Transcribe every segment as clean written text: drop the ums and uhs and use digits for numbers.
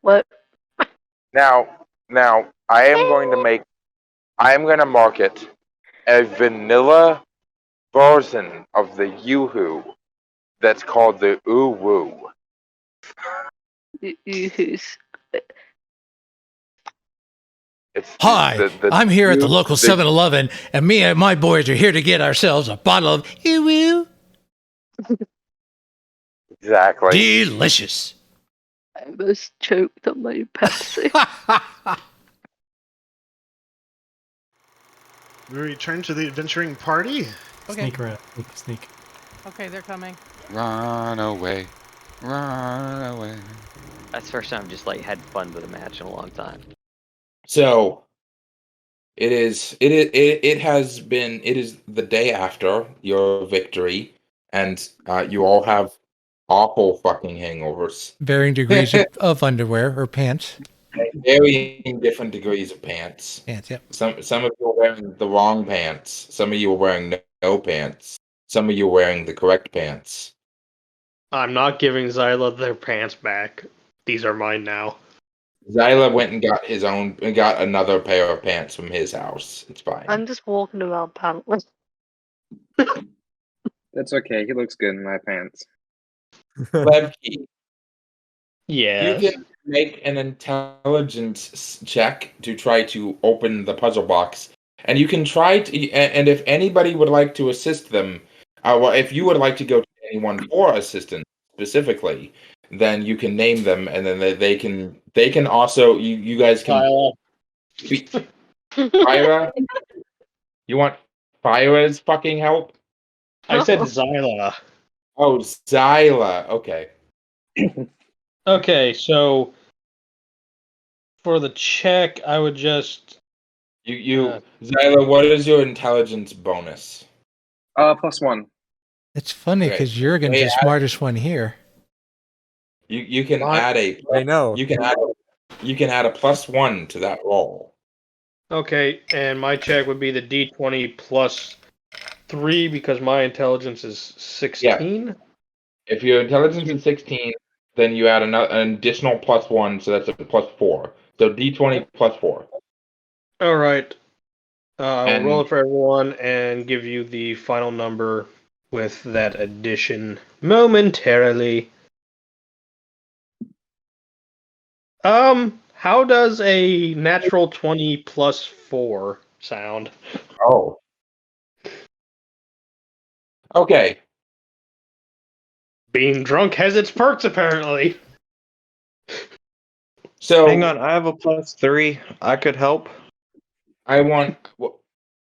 What? Now, I am going to market a vanilla version of the Yoo-hoo that's called the Ooh-woo. Who's? It's Hi, I'm here at the local 7-Eleven, and me and my boys are here to get ourselves a bottle of Yoo-woo. Exactly. Delicious. I almost choked on my Pepsi. We return to the adventuring party. Okay. Sneak around. Sneak. Okay, they're coming. Run away. Run away. That's the first time I've just like had fun with a match in a long time. So it is the day after your victory, and you all have awful fucking hangovers. Varying degrees of underwear or pants. Varying different degrees of pants. Pants, yep. Some of you are wearing the wrong pants. Some of you are wearing no pants. Some of you are wearing the correct pants. I'm not giving Xila their pants back. These are mine now. Xila went and got another pair of pants from his house. It's fine. I'm just walking around pantless. That's okay. He looks good in my pants. Levki, Yes. you can make an intelligence check to try to open the puzzle box, and you can try to. And if anybody would like to assist them, well, if you would like to go to anyone for assistance specifically, then you can name them, and then they can also you guys can. Phyra, you want Phyra's fucking help? I said Xila. Oh, Xila. Okay. Okay, so for the check, I would just Xila, what is your intelligence bonus? +1. It's funny because Jurgen's the smartest one here. You can add a. I know. You can add a +1 to that roll. Okay, and my check would be the D20 plus 3 because my intelligence is 16. Yeah. If your intelligence is 16, then you add an additional +1, so that's a +4. So D20 +4. All right. I'll roll it for everyone and give you the final number with that addition momentarily. How does a natural 20 plus 4 sound? Oh. Okay. Being drunk has its perks, apparently. So hang on, I have a +3. I could help.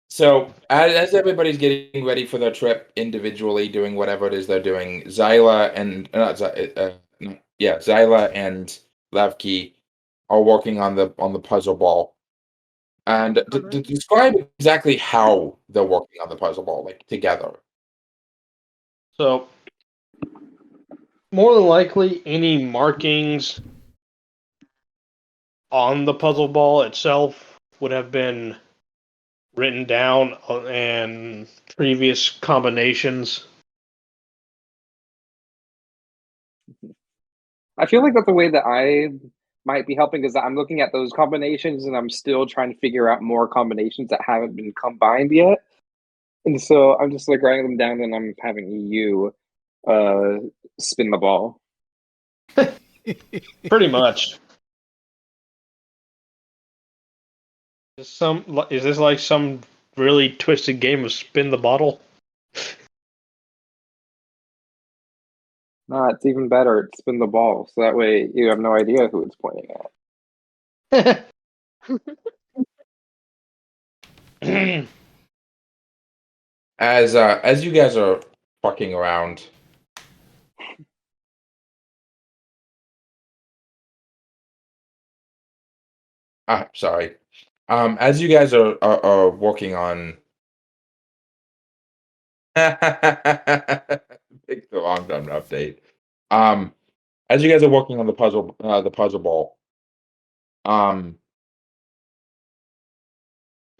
So as everybody's getting ready for their trip individually, doing whatever it is they're doing, Xila and Levki are working on the puzzle ball. And to describe exactly how they're working on the puzzle ball, like together. So, more than likely, any markings on the puzzle ball itself would have been written down and previous combinations. I feel like that's the way that I might be helping, because I'm looking at those combinations and I'm still trying to figure out more combinations that haven't been combined yet. And so I'm just like writing them down and I'm having you spin the ball. Pretty much. Is this like some really twisted game of spin the bottle? No, it's even better. It's spin the ball, so that way you have no idea who it's pointing at. As you guys are fucking around, sorry. As you guys are working on pick the wrong time to update. As you guys are working on the puzzle ball,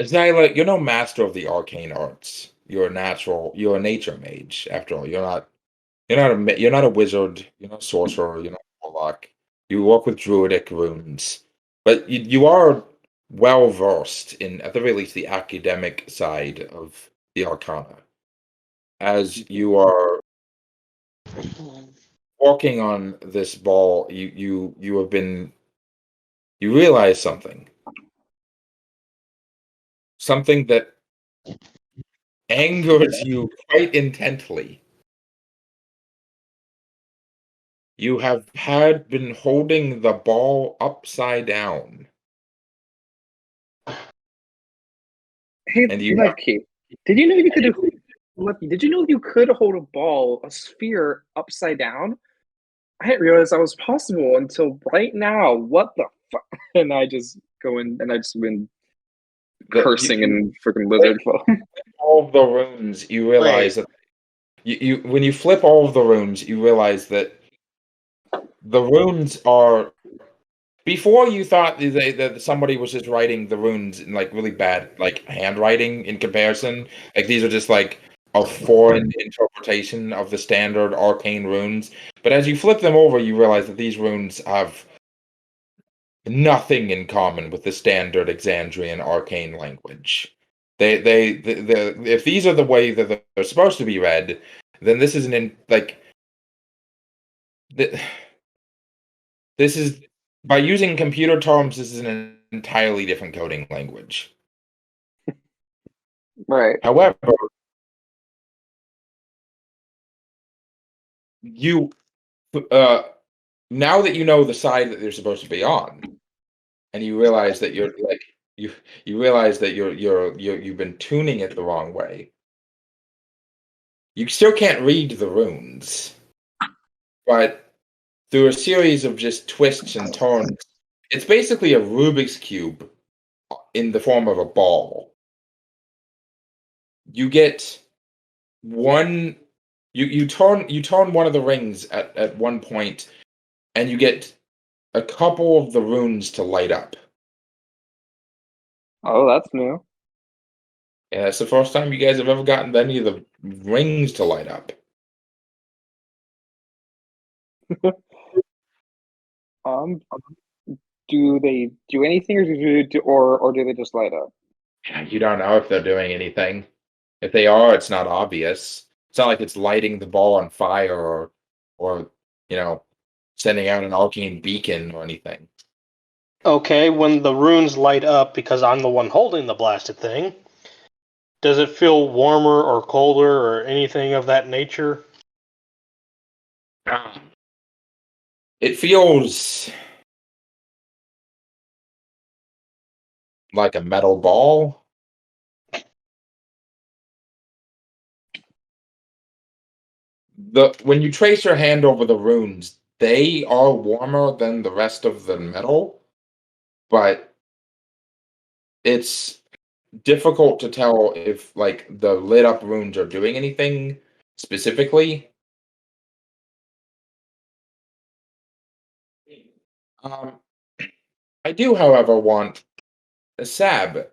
Xila, you're no master of the arcane arts. You're a nature mage. After all, you're not a wizard. You're not a sorcerer. You're not a warlock. You work with druidic runes, but you are well versed in, at the very least, the academic side of the Arcana. As you are walking on this ball, you realize something that angers you quite intently. You have been holding the ball upside down. Hey, And you Levki, did you know you could Levki, did you know you could hold a ball, a sphere, upside down? I didn't realize that was possible until right now. What the fuck? And I just go in and I just been cursing and freaking Lizardfolk. all of the runes, you realize that you when you flip all of the runes, you realize that the runes are. Before you thought that somebody was just writing the runes in like really bad like handwriting in comparison. Like these are just like a foreign interpretation of the standard arcane runes. But as you flip them over, you realize that these runes have nothing in common with the standard Exandrian arcane language. If these are the way that they're supposed to be read, then this is this is, by using computer terms, this is an entirely different coding language. Right. However, you now that you know the side that they're supposed to be on, and you realize that you realize that you've been tuning it the wrong way. You still can't read the runes, but through a series of just twists and turns, it's basically a Rubik's Cube in the form of a ball. You get one. You turn one of the rings at one point, and you get a couple of the runes to light up. Oh, that's new. Yeah, it's the first time you guys have ever gotten any of the rings to light up. Do they do anything, or do they just light up? You don't know if they're doing anything. If they are, it's not obvious. It's not like it's lighting the ball on fire or sending out an arcane beacon or anything. Okay, when the runes light up, because I'm the one holding the blasted thing, does it feel warmer or colder or anything of that nature? It feels like a metal ball. When you trace your hand over the runes, they are warmer than the rest of the metal, but it's difficult to tell if like the lit up runes are doing anything specifically. I do, however, want a Sab.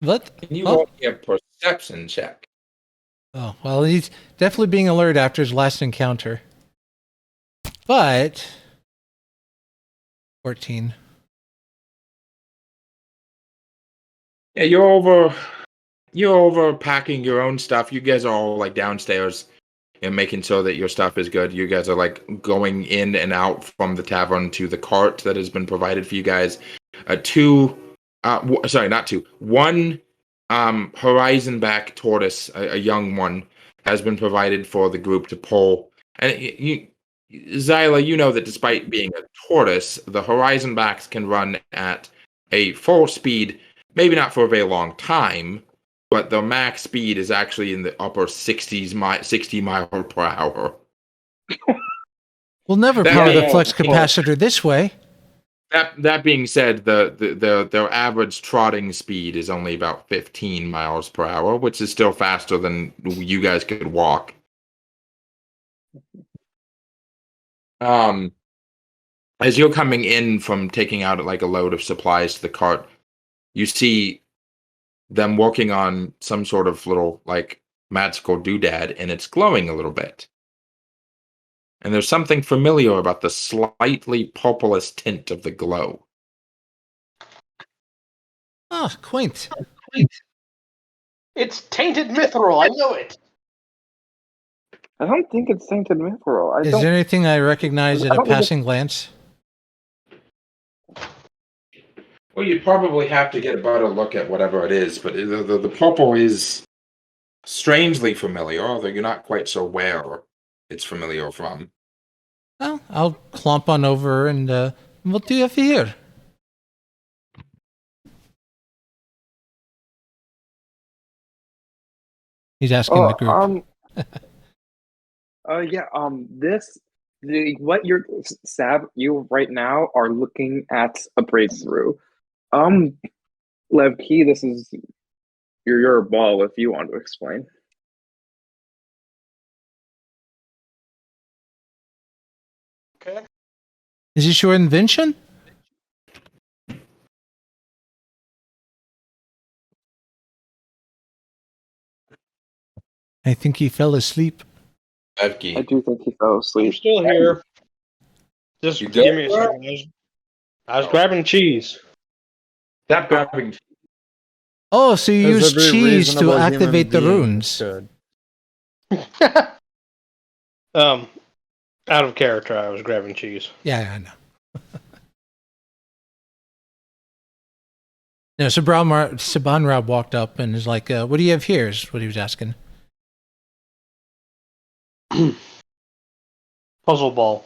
What? Can you roll me a perception check? Oh, well, he's definitely being alert after his last encounter. But 14. Yeah, you're over packing your own stuff. You guys are all like downstairs and making sure that your stuff is good. You guys are like going in and out from the tavern to the cart that has been provided for you guys. One horizon back tortoise, a young one, has been provided for the group to pull. And Xila, you know that despite being a tortoise, the horizon backs can run at a full speed, maybe not for a very long time, but the max speed is actually in the upper 60 miles per hour. We'll never power the flux capacitor this way. That being said, their average trotting speed is only about 15 miles per hour, which is still faster than you guys could walk. As you're coming in from taking out like a load of supplies to the cart, you see them working on some sort of little like magical doodad, and it's glowing a little bit. And there's something familiar about the slightly purplish tint of the glow. Oh, quaint. It's tainted mithril. I know it. I don't think it's tainted mithril. Is there anything I recognize at I a don't know if passing glance? Well, you'd probably have to get a better look at whatever it is, but the purple is strangely familiar, although you're not quite so where it's familiar from. Well, I'll clomp on over and what do you have here? He's asking the group. What you're Sab, you right now are looking at a breakthrough. Levki, this is your ball if you want to explain. Okay. Is this your invention? I think he fell asleep. I do think he fell I'm asleep. still here. Just You give me a good? second. I was grabbing cheese. Stop grabbing. Oh, so you As use every cheese to reasonable human activate the being runes. should. Out of character, I was grabbing cheese. Yeah, I know. No, Sabanrab walked up and is like, what do you have here? Is what he was asking. Puzzle ball.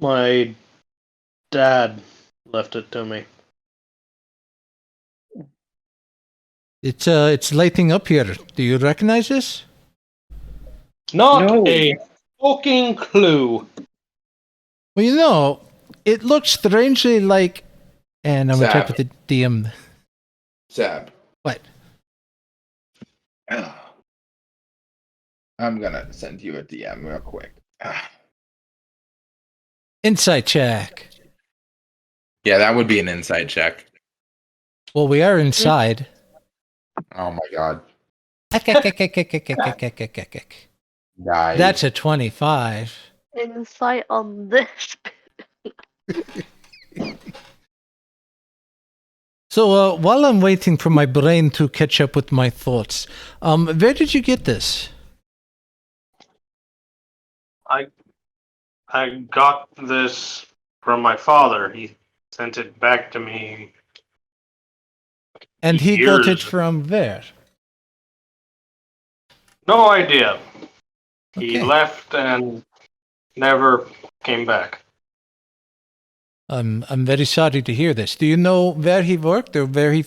My dad left it to me. It's lighting up here. Do you recognize this? Not No. a fucking clue. Well, you know, it looks strangely like... And I'm going to check Sab. with the DM. Sab. What? I'm gonna send you a DM real quick. Insight check. Yeah, that would be an insight check. Well, we are inside. Oh my god. Nice. That's a 25. Insight on this. So while I'm waiting for my brain to catch up with my thoughts, where did you get this? I got this from my father. He sent it back to me. And he got it Years. from where? No idea. He Okay. left and never came back. I'm very sorry to hear this. Do you know where he worked or where he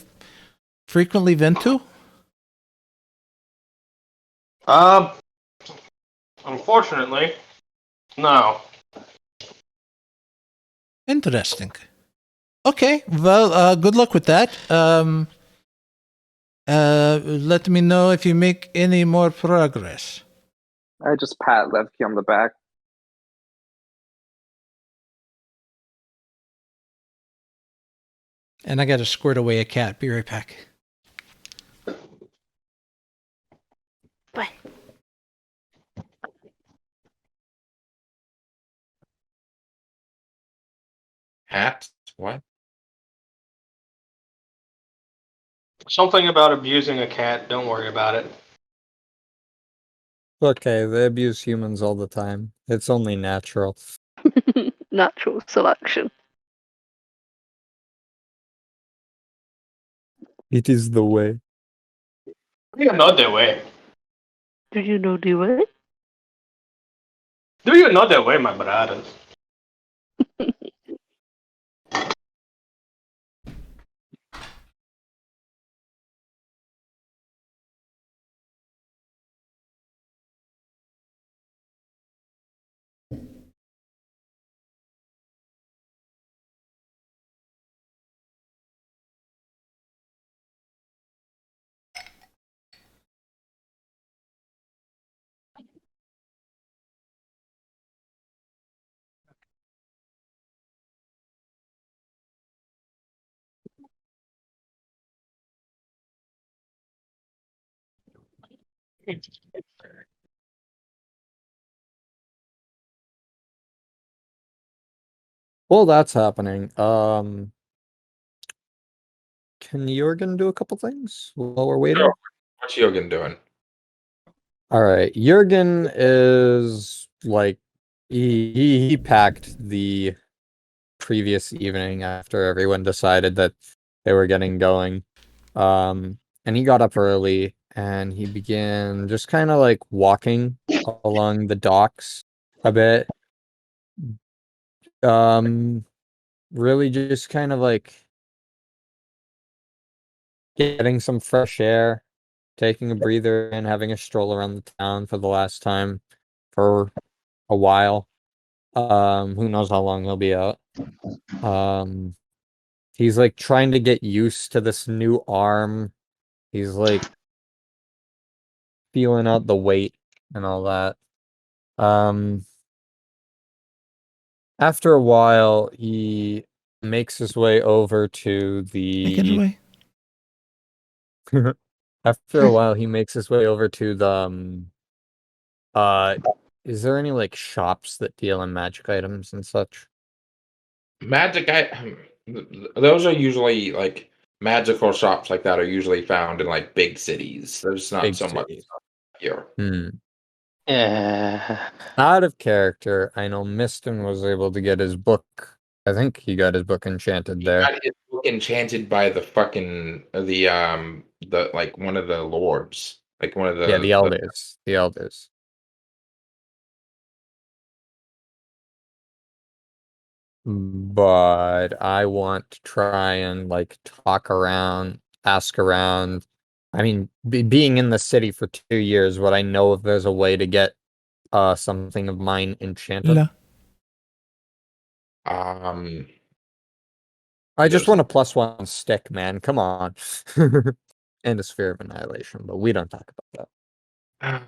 frequently went to? Unfortunately, no. Interesting. Okay, well, good luck with that. Let me know if you make any more progress. I just pat Levki on the back. And I got to squirt away a cat. Be right back. Bye. Hat? What? Something about abusing a cat. Don't worry about it. Okay, they abuse humans all the time. It's only natural. Natural selection. It is the way. Do you know the way? Do you know the way? Do you know the way, my brothers? While that's happening, can Jurgen do a couple things while we're waiting? Sure. What's Jurgen doing? All right, Jurgen is like he packed the previous evening after everyone decided that they were getting going. And he got up early and he began just kind of like walking along the docks a bit. Really just kind of like getting some fresh air, taking a breather and having a stroll around the town for the last time for a while. Who knows how long he'll be out. He's like trying to get used to this new arm. He's like feeling out the weight and all that. After a while, he makes his way over to Take it the. away. After a while, he makes his way over to the. Is there any like shops that deal in magic items and such? Those are usually like magical shops like that are usually found in like big cities. There's not Big so much cities. here. Out of character, I know Miston was able to get his book. I think he got his book enchanted He there. got his book enchanted by the fucking the like one of the lords, like one of the Yeah, the elders. The elders. But I want to try and like talk around, ask around. I mean, being in the city for 2 years, would I know if there's a way to get something of mine enchanted? La. I just want a +1 stick, man. Come on. And a sphere of annihilation, but we don't talk about that.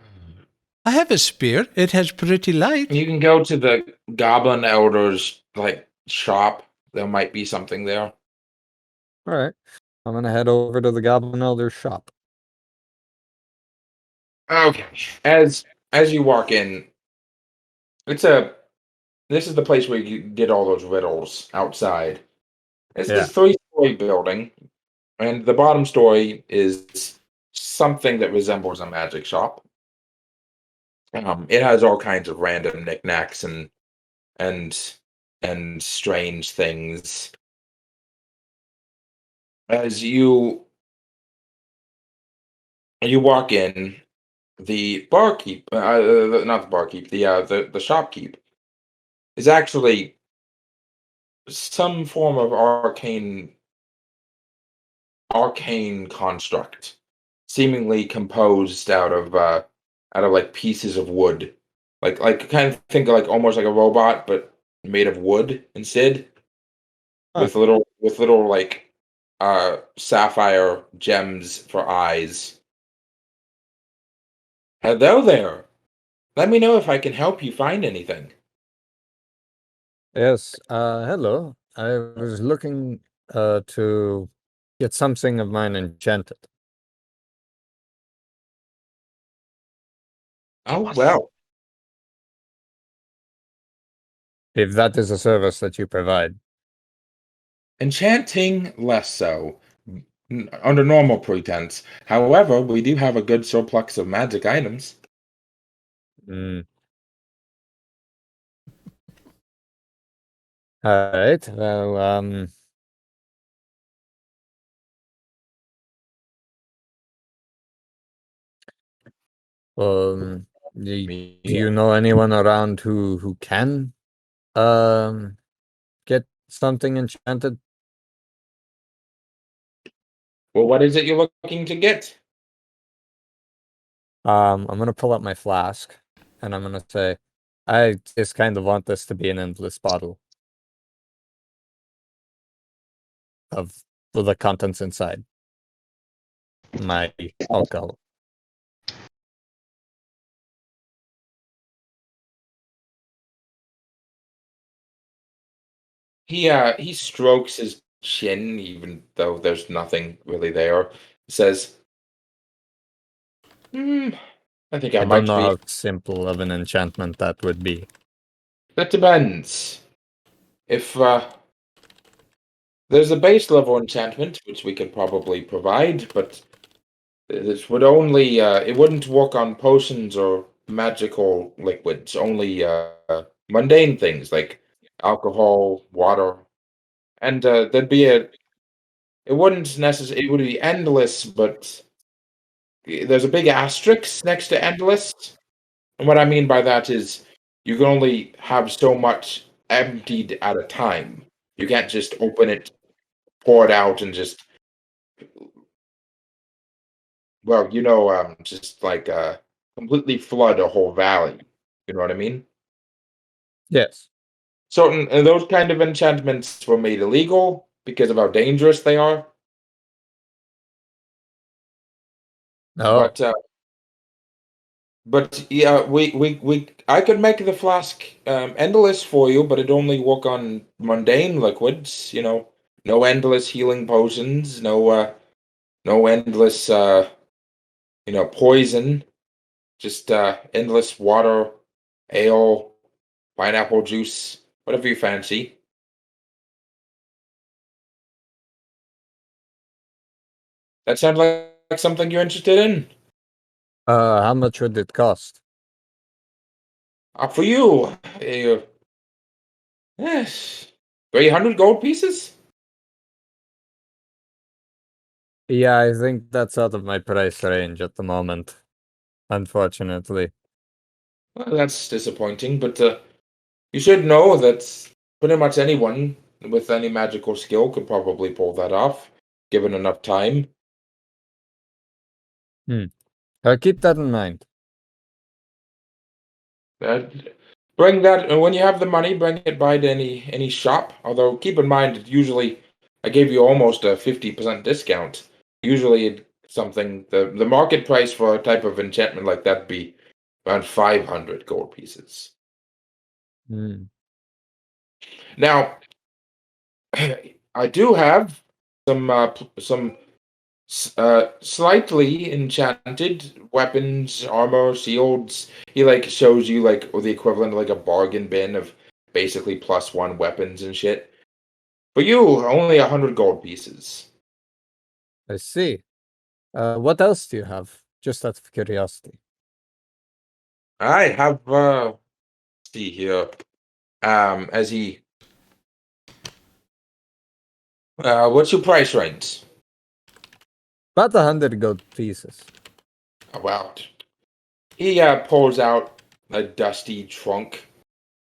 I have a spear. It has pretty light. You can go to the Goblin Elders like shop. There might be something there. All right. I'm gonna head over to the Goblin Elder's shop. Okay. As you walk in, this is the place where you did all those riddles outside. It's this 3-story building, and the bottom story is something that resembles a magic shop. It has all kinds of random knickknacks and strange things. As you walk in, the barkeep, not the barkeep, the shopkeep, is actually some form of arcane construct, seemingly composed out of like pieces of wood, like kind of think of like almost like a robot, but made of wood instead, with little like sapphire gems for eyes. Hello there. Let me know if I can help you find anything. Yes. Hello. I was looking to get something of mine enchanted. Oh, well. If that is a service that you provide. Enchanting, less so. Under normal pretense. However, we do have a good surplus of magic items. All right. Well, do you know anyone around who can get something enchanted? Well, what is it you're looking to get? I'm gonna pull up my flask and I'm gonna say, I just kind of want this to be an endless bottle of the contents inside my alcohol. He strokes his chin, even though there's nothing really there. Says, I think I I might don't know be. how simple of an enchantment that would be. That depends. if there's a base level enchantment which we could probably provide, but this would only it wouldn't work on potions or magical liquids, only mundane things like alcohol, water, and there'd be it wouldn't necessarily, it would be endless, but there's a big asterisk next to endless. And what I mean by that is you can only have so much emptied at a time. You can't just open it, pour it out, and just, well, just like completely flood a whole valley. You know what I mean? Yes. Certain and those kind of enchantments were made illegal because of how dangerous they are. Oh. But yeah, I could make the flask endless for you, but it only work on mundane liquids. No endless healing potions, no endless poison, just endless water, ale, pineapple juice, whatever you fancy. That sounds like something you're interested in. How much would it cost? For you, yes, 300 gold pieces. Yeah, I think that's out of my price range at the moment, unfortunately. Well, that's disappointing, but you should know that pretty much anyone with any magical skill could probably pull that off, given enough time. I'll keep that in mind. Bring that when you have the money. Bring it by to any shop. Although keep in mind, usually I gave you almost a 50% discount. Usually, something the market price for a type of enchantment like that be around 500 gold pieces. Now, I do have some slightly enchanted weapons, armor, shields. He shows you the equivalent of a bargain bin of basically +1 weapons and shit. For you, only 100 gold pieces. I see. What else do you have? Just out of curiosity. I have see here. As he what's your price range? About 100 gold pieces. Oh, wow. He pulls out a dusty trunk,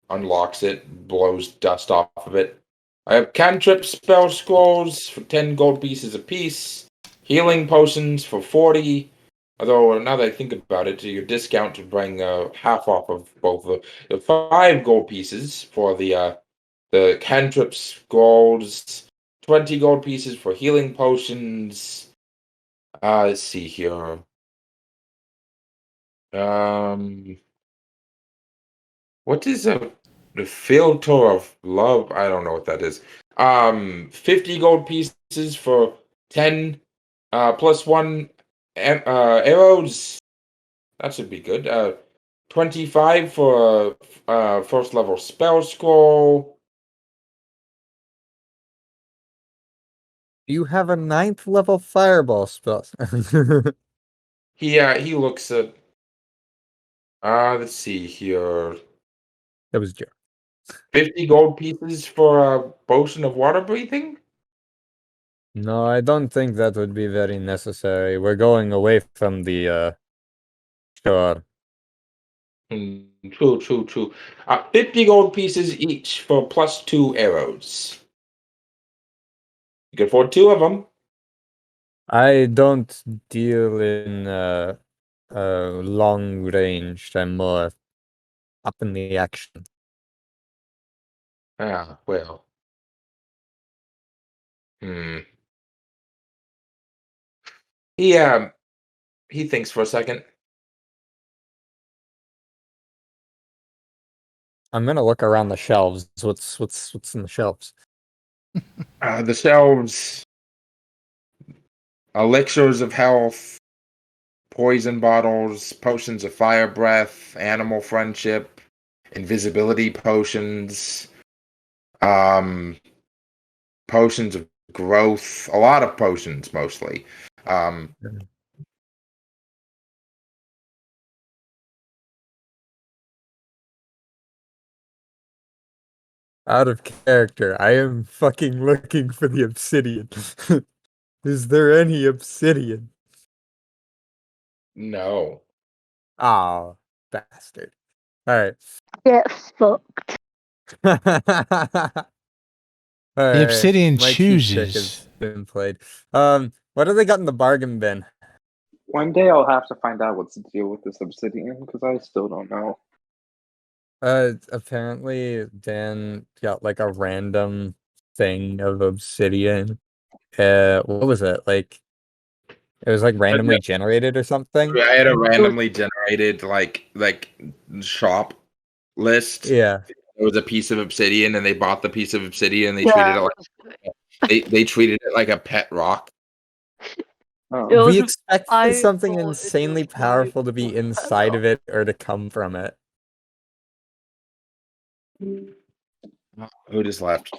unlocks it, blows dust off of it. I have cantrip spell scrolls for 10 gold pieces apiece, healing potions for 40. Although now that I think about it, your discount would bring half off of both the 5 gold pieces for the cantrip scrolls, 20 gold pieces for healing potions. Let's see here. What is the filter of love? I don't know what that is. 50 gold pieces for 10 +1 arrows. That should be good. 25 for first level spell scroll. You have a 9th level fireball spell. He looks at let's see here. That was Joe. 50 gold pieces for a potion of water breathing? No, I don't think that would be very necessary. We're going away from the shore. True. 50 gold pieces each for +2 arrows. You can afford 2 of them. I don't deal in long range. I'm more up in the action. Ah, well. He thinks for a second. I'm gonna look around the shelves. What's in the shelves? The shelves. Elixirs of health, poison bottles, potions of fire breath, animal friendship, invisibility potions, Potions of growth, a lot of potions mostly. Out of character, I am fucking looking for the obsidian. Is there any obsidian? No. Oh, bastard. Alright. Get fucked. The The obsidian My cheap trick chooses. has been played. What have they got in the bargain bin? One day I'll have to find out what's the deal with this obsidian because I still don't know. Apparently Dan got like a random thing of obsidian. What was it? Like it was like randomly generated or something? I had a randomly generated like shop list. Yeah. It was a piece of obsidian, and they bought the piece of obsidian. And they Yeah, treated it like they treated it like a pet rock. Oh. It was- We expected I something thought it insanely was powerful like to be a inside pet of it or to come from it. Who just left?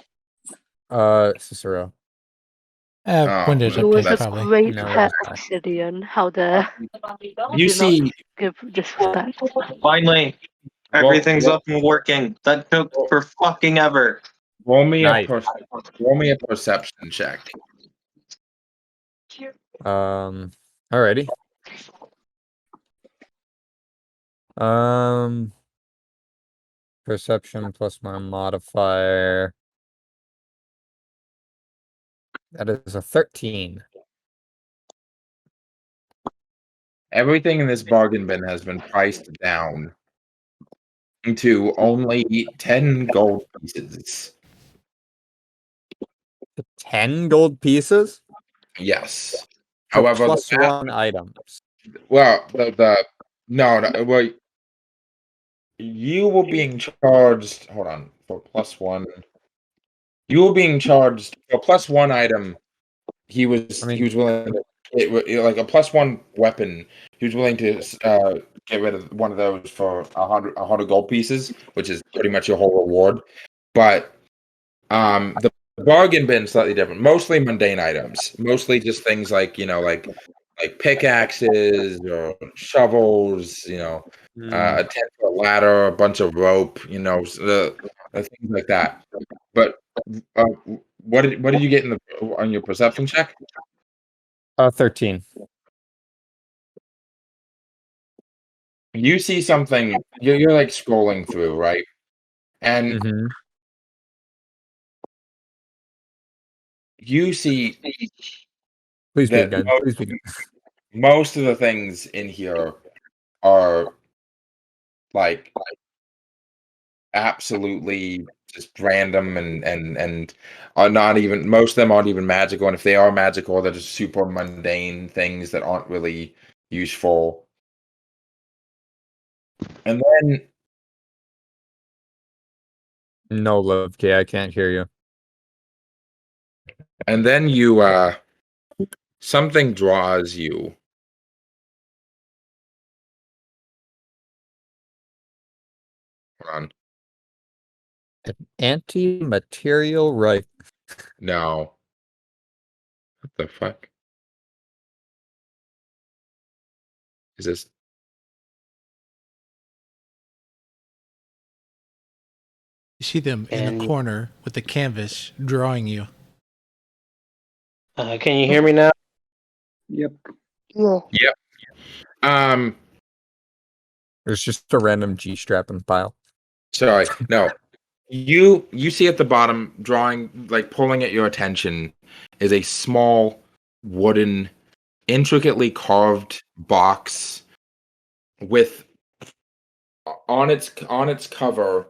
Cicero. Windows It was update, a probably. great No, pet it's not. obsidian. How dare You do see, not give disrespect. Finally, everything's up and working. That took for fucking ever. roll me Nice. a perception check. Alrighty. Perception plus my modifier. That is a 13. Everything in this bargain bin has been priced down to only 10 gold pieces. 10 gold pieces? Yes. For However, plus one items. well, well, you were being charged. Hold on, for plus one. You were being charged for plus one item. He was willing to, like a plus one weapon. He was willing to get rid of one of those for 100 gold pieces, which is pretty much your whole reward. But the bargain bin slightly different. Mostly mundane items. Mostly just things like like pickaxes or shovels. A 10-foot ladder, a bunch of rope. Things like that. But what did you get on your perception check? 13. You see something. You're like scrolling through, right? And you see. Please be that good. Please be good. most of the things in here are like absolutely just random and are not even, most of them aren't even magical, and if they are magical, they're just super mundane things that aren't really useful. And then No, Levki, I can't hear you. and then you something draws you. Hold on. An anti-material right. No. What the fuck is this? You see them in the corner with the canvas drawing you. Can you hear me now? Yep. Yeah. Yep. There's just a random G-strap in the pile. Sorry. No. You see at the bottom, drawing, like pulling at your attention, is a small wooden, intricately carved box with on its cover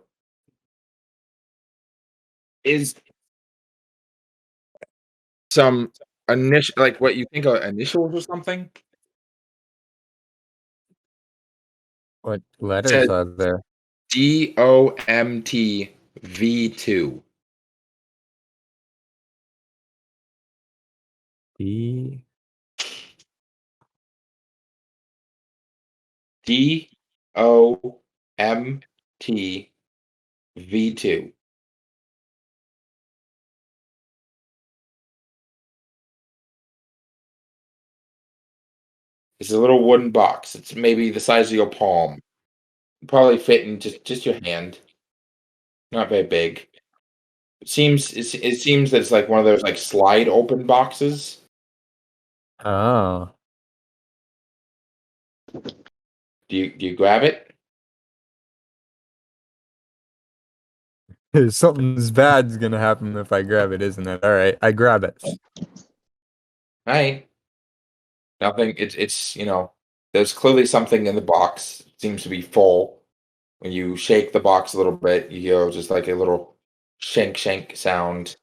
is some initial, like what you think are initials or something. What letters Says are there? DOMT V2. D. DOMT V2. It's a little wooden box. It's maybe the size of your palm. Probably fit in just your hand. Not very big. It seems that it's like one of those like slide open boxes. Oh. Do you grab it? Something's bad's gonna happen if I grab it, isn't it? All right, I grab it. Right. Nothing. It's there's clearly something in the box. It seems to be full. When you shake the box a little bit, you hear just like a little shank sound.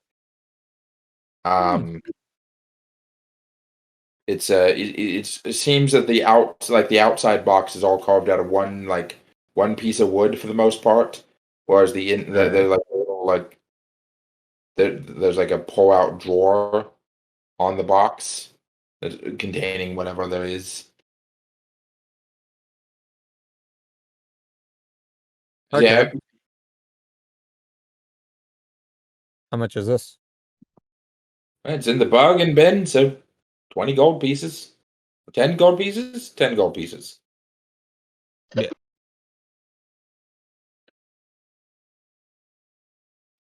It seems that the outside box is all carved out of one piece of wood for the most part, whereas they're like a little like there's like a pull out drawer on the box containing whatever there is. Okay. Yeah. How much is this? It's in the bargain bin, so 20 gold pieces. 10 gold pieces? 10 gold pieces. Yeah.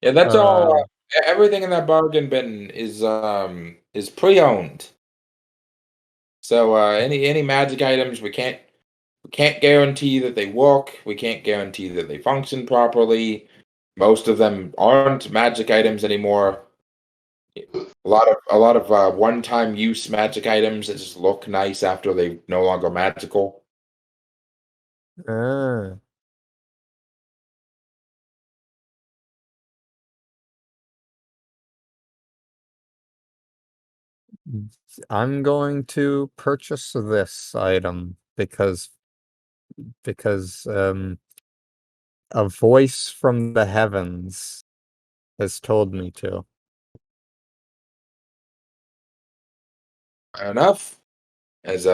Yeah, that's all. Everything in that bargain bin is pre-owned. So any magic items we can't guarantee that they work. We can't guarantee that they function properly. Most of them aren't magic items anymore. A lot of one-time use magic items that just look nice after they're no longer magical. I'm going to purchase this item because a voice from the heavens has told me to. Fair enough. As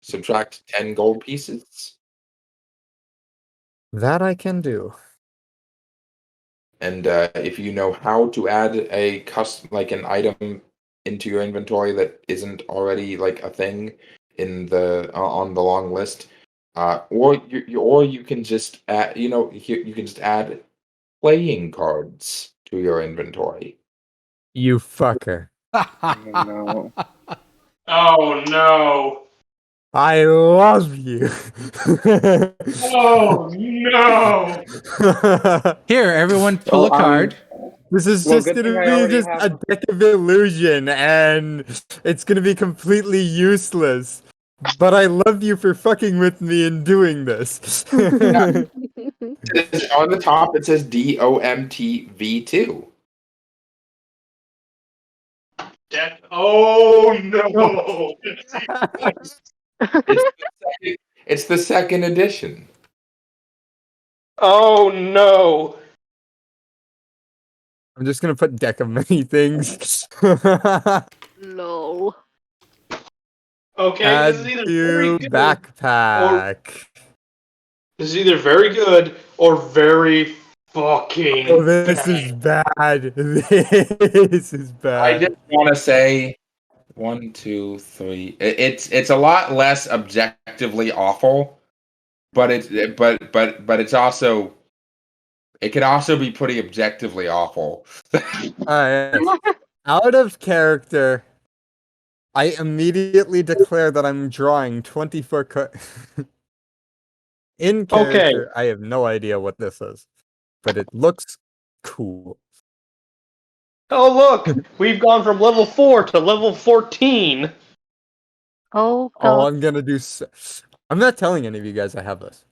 subtract 10 gold pieces. That I can do. And if you know how to add a an item into your inventory that isn't already like a thing in the on the long list, or you can just add, you can just add playing cards to your inventory. You fucker. No. Oh no! I love you. Oh no! Here, everyone, pull a card. This is Well, just good thing gonna I be already just have- a deck of illusion, and it's gonna be completely useless. But I love you for fucking with me and doing this. On the top, it says DOMTV2. Oh no! It's the second edition. Oh no! I'm just gonna put deck of many things. Lol. Okay, Add this is either to very good. backpack. This is either very good or very fucking Oh, this bad. is bad. This is bad. I just want to say 1, 2, 3. It's a lot less objectively awful, but it's also it can also be pretty objectively awful. Out of character, I immediately declare that I'm drawing 24 In character, I have no idea what this is, but it looks cool. Oh look, we've gone from level 4 to level 14. Oh Oh, god. I'm gonna do. I'm not telling any of you guys I have this.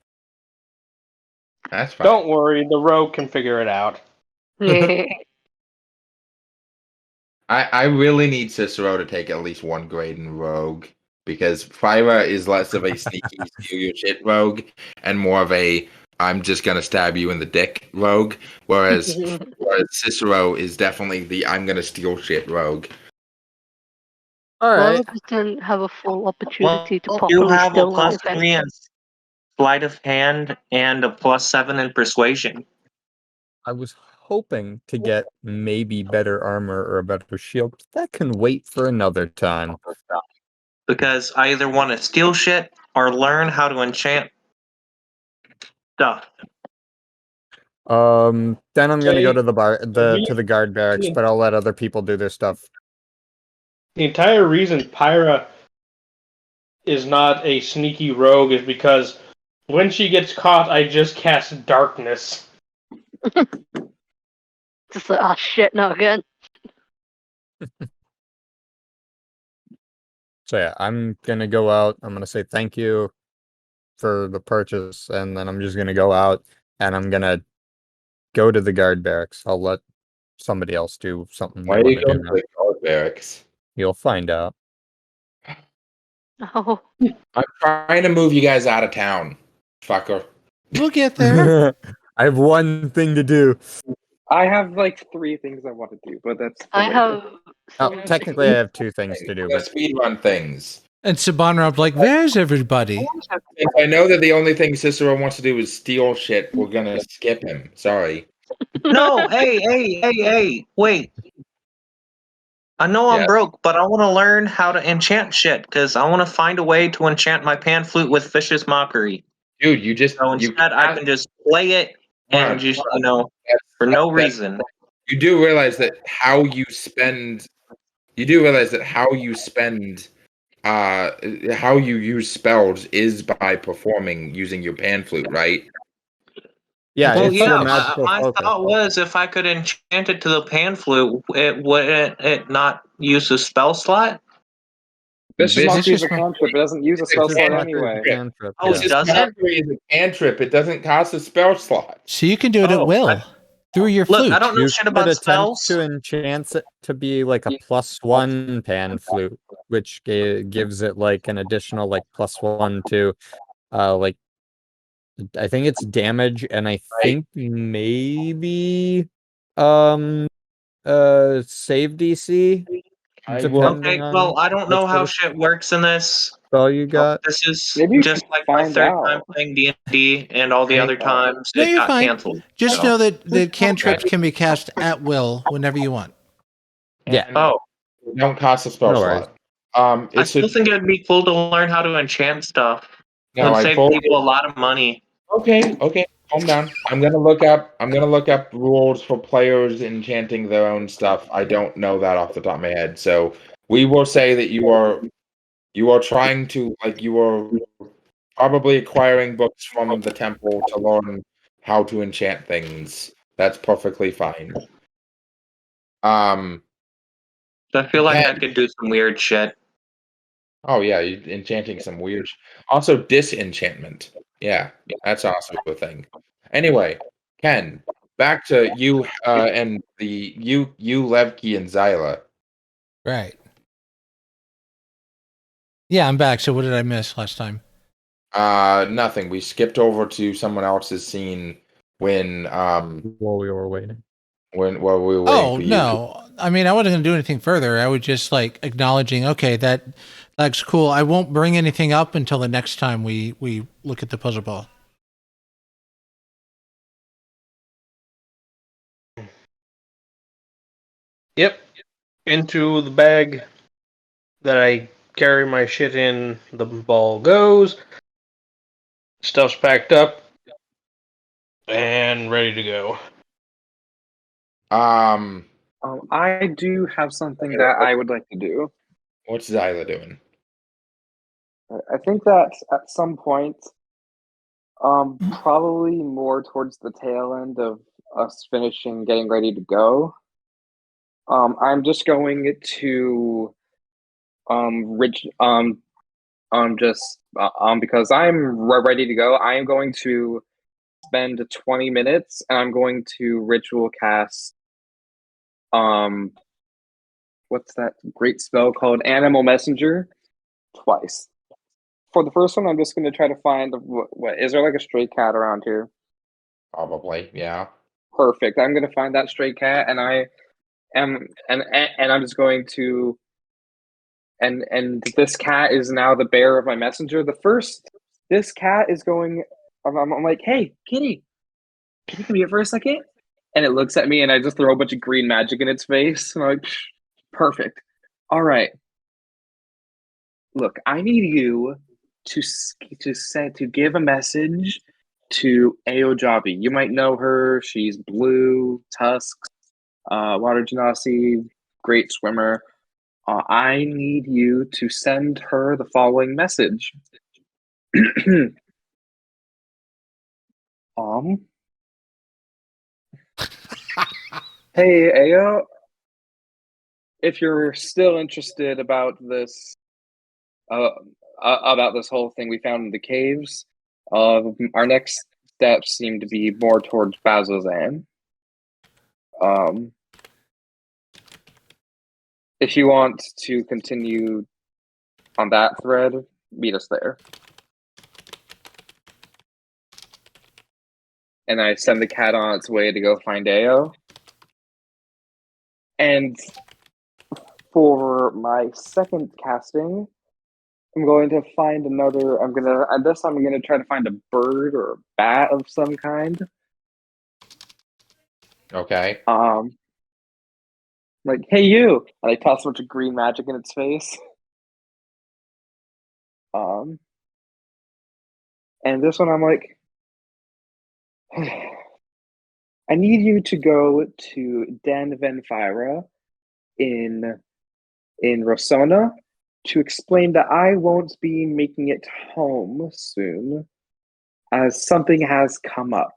That's fine. Don't worry, the rogue can figure it out. I really need Cicero to take at least one grade in Rogue, because Phyra is less of a sneaky steal your shit rogue and more of a I'm just gonna stab you in the dick rogue, whereas Cicero is definitely the I'm gonna steal shit rogue. All All right. of us didn't have a full opportunity to You properly have a steal my +3 event. in sleight of hand and a +7 in persuasion. I was hoping to get maybe better armor or a better shield. But that can wait for another time. because I either want to steal shit or learn how to enchant stuff. Then I'm gonna go to the guard barracks, but I'll let other people do their stuff. The entire reason Phyra is not a sneaky rogue is because when she gets caught, I just cast darkness. Just like, oh shit, not again. So yeah, I'm gonna go out. I'm gonna say thank you for the purchase, and then I'm just gonna go out and I'm gonna go to the guard barracks. I'll let somebody else do something. Why are you going to the guard barracks? You'll find out. Oh, I'm trying to move you guys out of town, fucker. We'll get there. I have one thing to do. I have like 3 things I want to do, but that's. I have. Oh, technically, I have 2 things to do. Let's But speed run things. And Sabanrab's like, "Where's everybody?" If I know that the only thing Cicero wants to do is steal shit, we're gonna skip him. Sorry. No, hey, wait. I know I'm Yes. broke, but I want to learn how to enchant shit, because I want to find a way to enchant my pan flute with Vicious Mockery. Dude, you just So instead, I can just play it and just, for no reason. You do realize that how you spend how you use spells is by performing using your pan flute, right? yeah, Well, it's yeah, your magical my focus. thought was if I could enchant it to the pan flute, wouldn't it not use a spell slot? Vicious Mockery is a Vicious Mo- cantrip. It doesn't use a spell slot anyway. Cantrip, Oh, yeah. it doesn't? Mockery is a cantrip. It doesn't cost a spell slot. So you can do it at Oh, will through your Look, flute. I don't know You shit could about attempt spells. to enchant it to be like a +1 pan flute, which gives it like an additional like +1 to like I think it's damage, and I think maybe save DC. Okay, well, I don't know how shit works in this. Spell you got. This is Maybe you just should like my find 3rd time out. playing D&D, and all the other times No, it you're got fine. canceled. Just so. know that the cantrips can be cast at will whenever you want. Yeah. Oh, Don't cost a spell No worries. slot. I It's still a, think it'd be cool to learn how to enchant stuff. It no, would I save told people a lot of money. Okay, calm down. I'm gonna look up rules for players enchanting their own stuff. I don't know that off the top of my head. So we will say that you are trying to you are probably acquiring books from the temple to learn how to enchant things. That's perfectly fine. I feel like I could do some weird shit. Oh yeah, you're enchanting some weird. Also, disenchantment. Yeah, that's also a thing. Anyway, Ken, back to you and you Levki and Xila. Right. Yeah, I'm back. So what did I miss last time? Nothing. We skipped over to someone else's scene when While we were waiting. while we were waiting Oh, for you. no. I mean, I wasn't going to do anything further. I was just like acknowledging, okay, that's cool. I won't bring anything up until the next time we look at the puzzle ball. Yep. Into the bag that I carry my shit in, the ball goes. Stuff's packed up and ready to go. I do have something that I would like to do. What's Xila doing? I think that at some point, probably more towards the tail end of us finishing, getting ready to go, I'm just going to because I'm ready to go. I am going to spend 20 minutes, and I'm going to ritual cast what's that great spell called Animal Messenger twice. For the first one, I'm just going to try to find what is there like a stray cat around here? Probably, yeah. Perfect. I'm going to find that stray cat, and I'm just going to and this cat is now the bearer of my messenger. This cat is going. I'm like, hey, kitty, can you come here for a second? And it looks at me, and I just throw a bunch of green magic in its face. And I'm like, perfect. All right. look, I need you to give a message to Aojabi. You might know her. She's blue, tusks, water genasi, great swimmer. I need you to send her the following message. Hey, Ao, if you're still interested about this whole thing we found in the caves, our next steps seem to be more towards Bazozan. If you want to continue on that thread, meet us there. And I send the cat on its way to go find Ao. And for my second casting, I'm going to find another. This time I'm gonna try to find a bird or a bat of some kind. Okay. Like, hey you! And I toss a bunch of green magic in its face. And this one I'm like, I need you to go to Den Venphyra in Rossona to explain that I won't be making it home soon, as something has come up.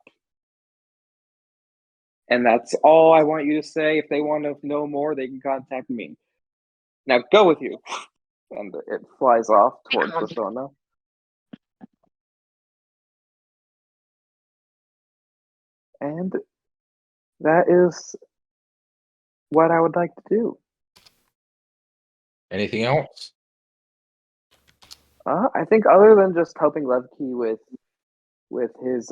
And that's all I want you to say. If they want to know more, they can contact me. Now go with you. And it flies off towards Rossona. And that is what I would like to do. Anything else? I think other than just helping Levki with his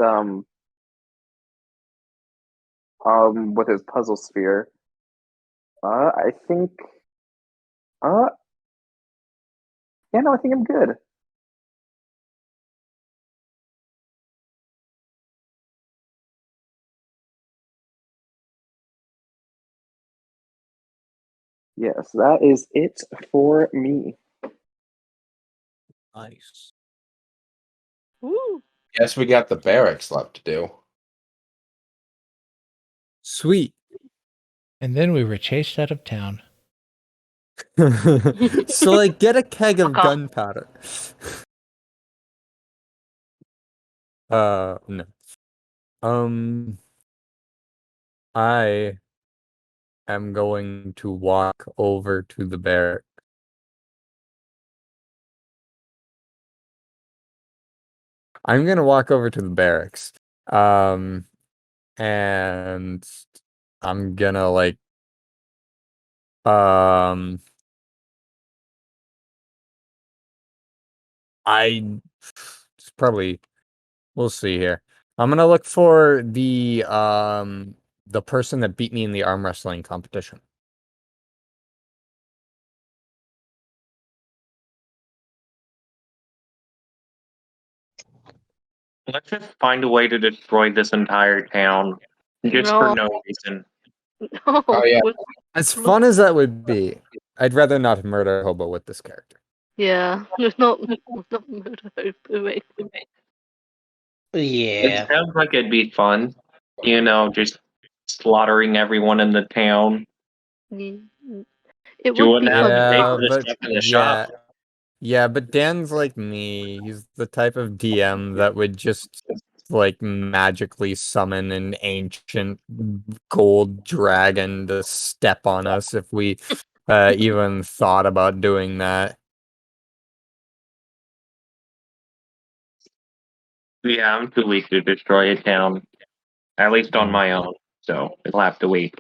puzzle sphere, I think I think I'm good. Yes, that is it for me. Nice. Woo. Guess we got the barracks left to do. Sweet. And then we were chased out of town. So, like, get a keg of Okay. gunpowder. No. I am going to walk over to the barrack. I'm gonna walk over to the barracks. And I'm gonna like it's probably we'll see here. I'm gonna look for the person that beat me in the arm wrestling competition. Let's just find a way to destroy this entire town. Just for no reason. No. Oh, yeah. As fun as that would be, I'd rather not murder a hobo with this character. Yeah, it's not murder. It sounds like it'd be fun. You know, just slaughtering everyone in the town. It You would wouldn't be have fun. to pay Yeah, for the but stuff in the shop. yeah, but Dan's like me. He's the type of DM that would just like magically summon an ancient gold dragon to step on us if we even thought about doing that. Yeah, I'm too weak to destroy a town. At least on my own. So it'll have to wait.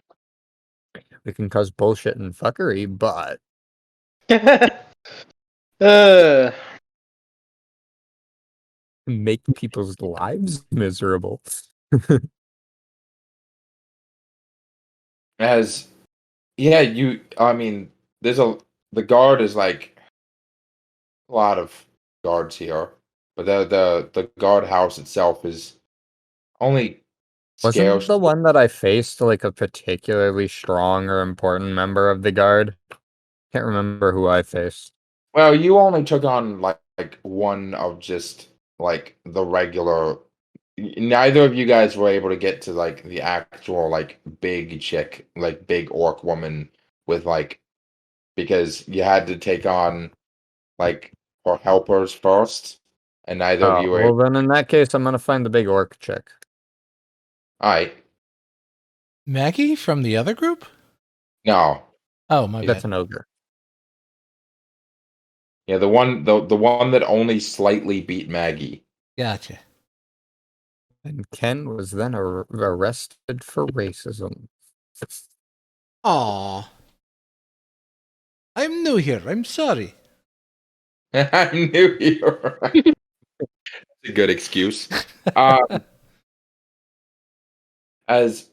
We can cause bullshit and fuckery, but make people's lives miserable. The guard is like a lot of guards here, but the guard house itself is only scale. Wasn't the one that I faced like a particularly strong or important member of the guard? Can't remember who I faced. Well, you only took on like one of just like the regular. Neither of you guys were able to get to like the actual like big chick, like big orc woman with like because you had to take on like her helpers first, and neither of you were. Well, then in that case, I'm gonna find the big orc chick. All right, Maggie from the other group? no, Oh, my That's bad. an ogre. yeah, the one that only slightly beat Maggie. Gotcha. And Ken was then arrested for racism. Aw. I'm new here. I'm sorry. I knew you were right. That's a good excuse. As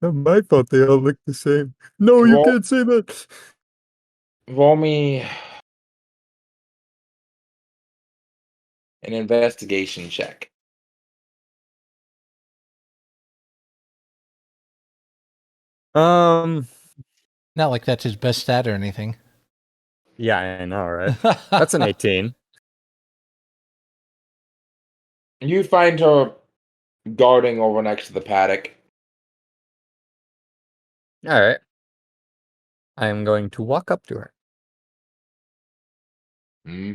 I thought they all looked the same. No, you Roll- can't say that. roll me an investigation check. Um. Not like that's his best stat or anything. Yeah, I know, right? That's an 18. You find her guarding over next to the paddock. All right. I am going to walk up to her. Hmm.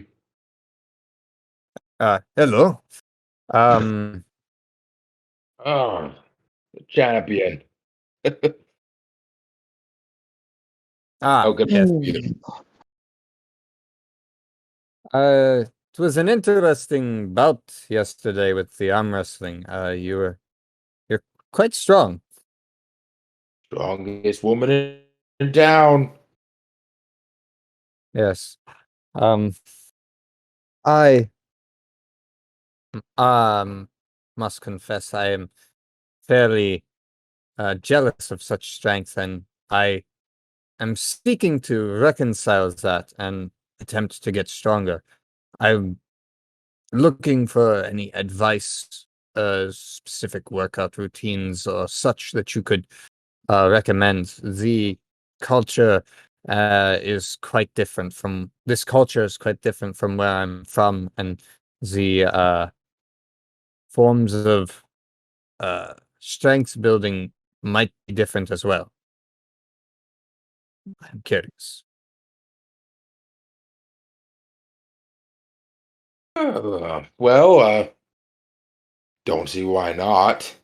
Hello. Um. Oh, the champion. Ah. Oh, good. Yes. Beautiful. It was an interesting bout yesterday with the arm wrestling. You're quite strong. Strongest woman in town. Yes. I must confess I am fairly jealous of such strength, and I am seeking to reconcile that and attempt to get stronger. I'm looking for any advice, specific workout routines or such that you could recommend. The culture is quite different from this culture is quite different from where I'm from, and the forms of strength building might be different as well. I'm curious. Well, don't see why not.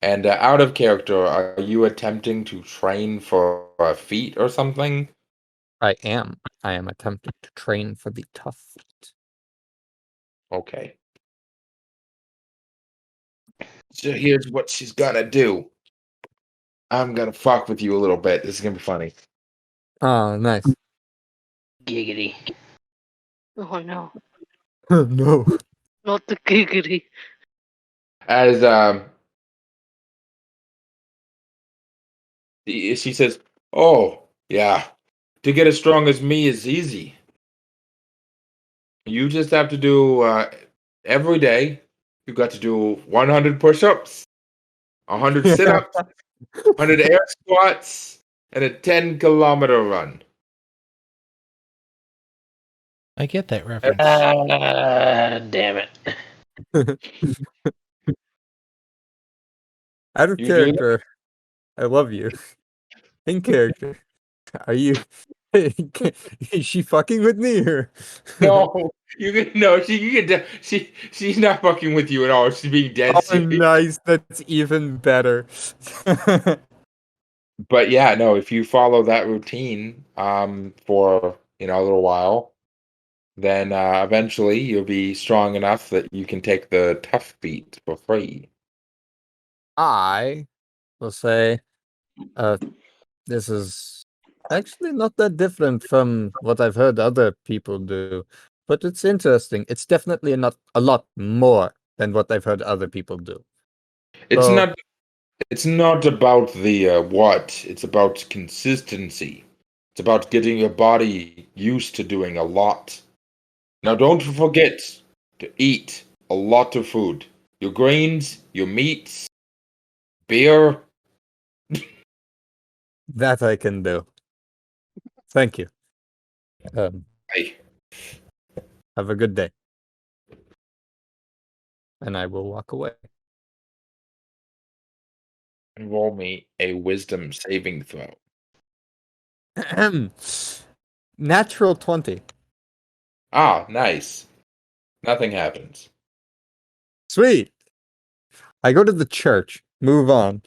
And out of character, are you attempting to train for a feat or something? I am attempting to train for the tough feat. Okay. So here's what she's gonna do. I'm gonna fuck with you a little bit. This is gonna be funny. Oh, nice. Giggity. Oh no, No. not the giggity. As she says, "Oh yeah, to get as strong as me is easy. You just have to do every day. You got to do 100 push-ups, 100 sit-ups, 100 air squats, and a 10-kilometer run." I get that reference. Damn it. Out of You do that? character, I love you. In character, are you? Is she fucking with me or? No, you can no. She's not fucking with you at all. She's being dead Oh, serious. nice. That's even better. But yeah, no. If you follow that routine, for a little while, then eventually you'll be strong enough that you can take the tough beat for free. I will say, this is actually not that different from what I've heard other people do, but it's interesting. It's definitely not a lot more than what I've heard other people do. It's So- not. It's not about the what. It's about consistency. It's about getting your body used to doing a lot. Now, don't forget to eat a lot of food. Your grains, your meats, beer. That I can do. Thank you. Hey, Have a good day. And I will walk away. roll me a wisdom saving throw. Natural 20. Ah, nice. Nothing happens. Sweet. I go to the church. Move on.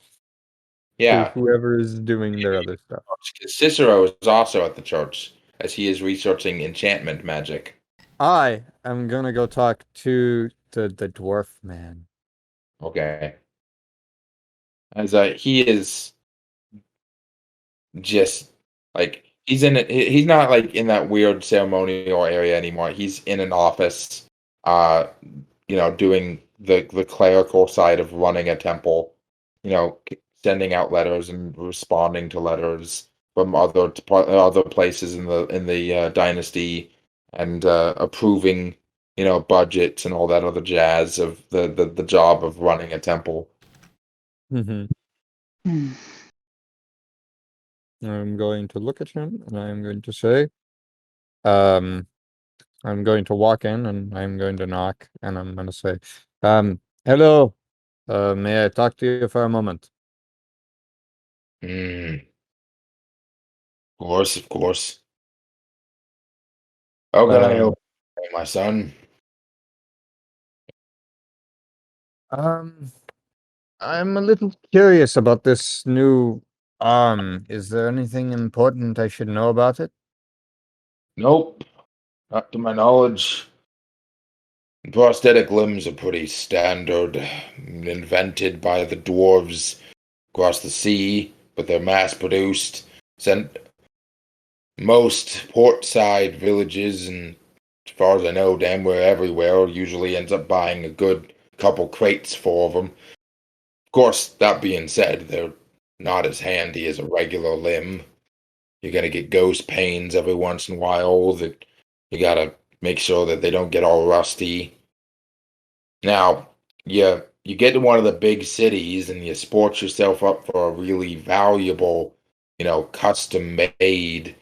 Yeah. To whoever is doing their other stuff. Cicero is also at the church, as he is researching enchantment magic. I am gonna go talk to the dwarf man. Okay. As he is just like he's not like in that weird ceremonial area anymore. He's in an office, doing the clerical side of running a temple, sending out letters and responding to letters from other places in the dynasty, and approving budgets and all that other jazz of the job of running a temple. Mm-hmm. I'm going to look at him and I'm going to say, I'm going to walk in and I'm going to knock and I'm going to say, hello, may I talk to you for a moment? Of course, of course. How can I help you, my son? I'm a little curious about this new arm. Is there anything important I should know about it? Nope, not to my knowledge. Prosthetic limbs are pretty standard, invented by the dwarves across the sea, but they're mass-produced, sent most port-side villages, and as far as I know, damn near everywhere, usually ends up buying a good couple crates full of them. Of course, that being said, they're not as handy as a regular limb. You're gonna get ghost pains every once in a while that you gotta make sure that they don't get all rusty. Now, you get to one of the big cities and you sport yourself up for a really valuable, custom made,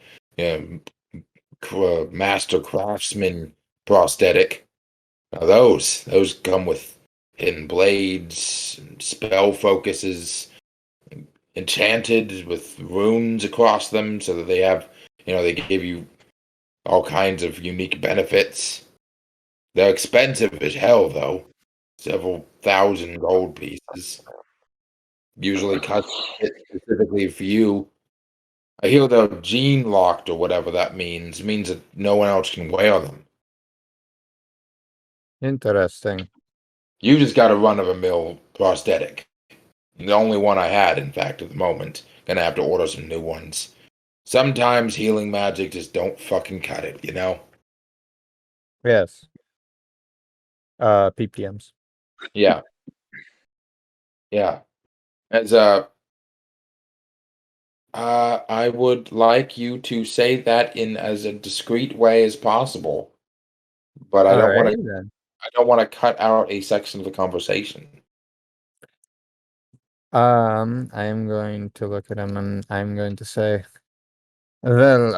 master craftsman prosthetic. Now those come with hidden blades, spell focuses, enchanted with runes across them, so that they have, they give you all kinds of unique benefits. They're expensive as hell, though. Several thousand gold pieces. Usually cut specifically for you. I hear they're gene locked or whatever that means. It means that no one else can wear them. Interesting. You just got a run of a mill prosthetic. The only one I had, in fact, at the moment. Gonna have to order some new ones. Sometimes healing magic just don't fucking cut it, Yes. PPMs. Yeah. Yeah. As I would like you to say that in as a discreet way as possible, but I don't want to. then. I don't want to cut out a section of the conversation. I am going to look at him and I'm going to say, well,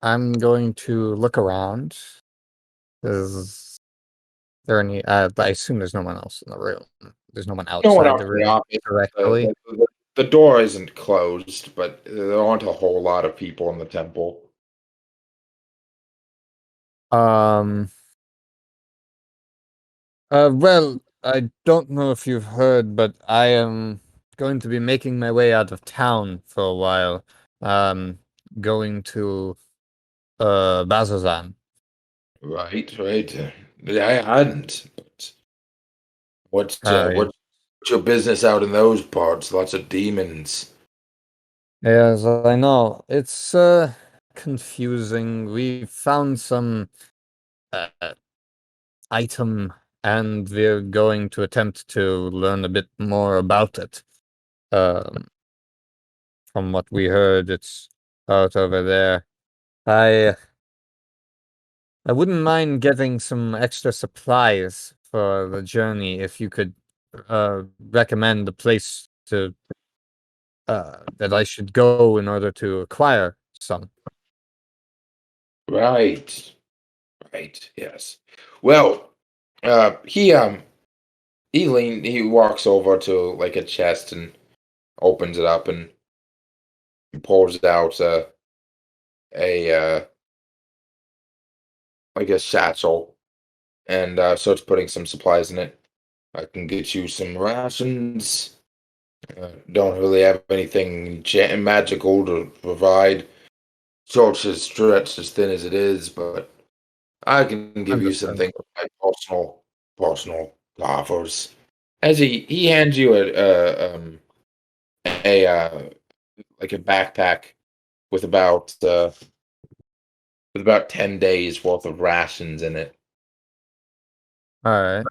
I'm going to look around. Is there any? I assume there's no one else in the room. There's no one No one outside else the in the room office. directly. The door isn't closed, but there aren't a whole lot of people in the temple. Well, I don't know if you've heard, but I am going to be making my way out of town for a while. Going to Bazazan. Right. I hadn't. But what's your business out in those parts? Lots of demons. Yes, I know. It's confusing. We found some item and we're going to attempt to learn a bit more about it. From what we heard, it's out over there. I wouldn't mind getting some extra supplies for the journey, if you could recommend the place to that I should go in order to acquire some. Right. Right. Yes. Well, he walks over to like a chest and opens it up and pulls out a like a satchel and starts putting some supplies in it. I can get you some rations. Don't really have anything magical to provide. Church is stretched as thin as it is, but I can give you something like personal offers. As he hands you a like a backpack with about 10 days worth of rations in it. All right.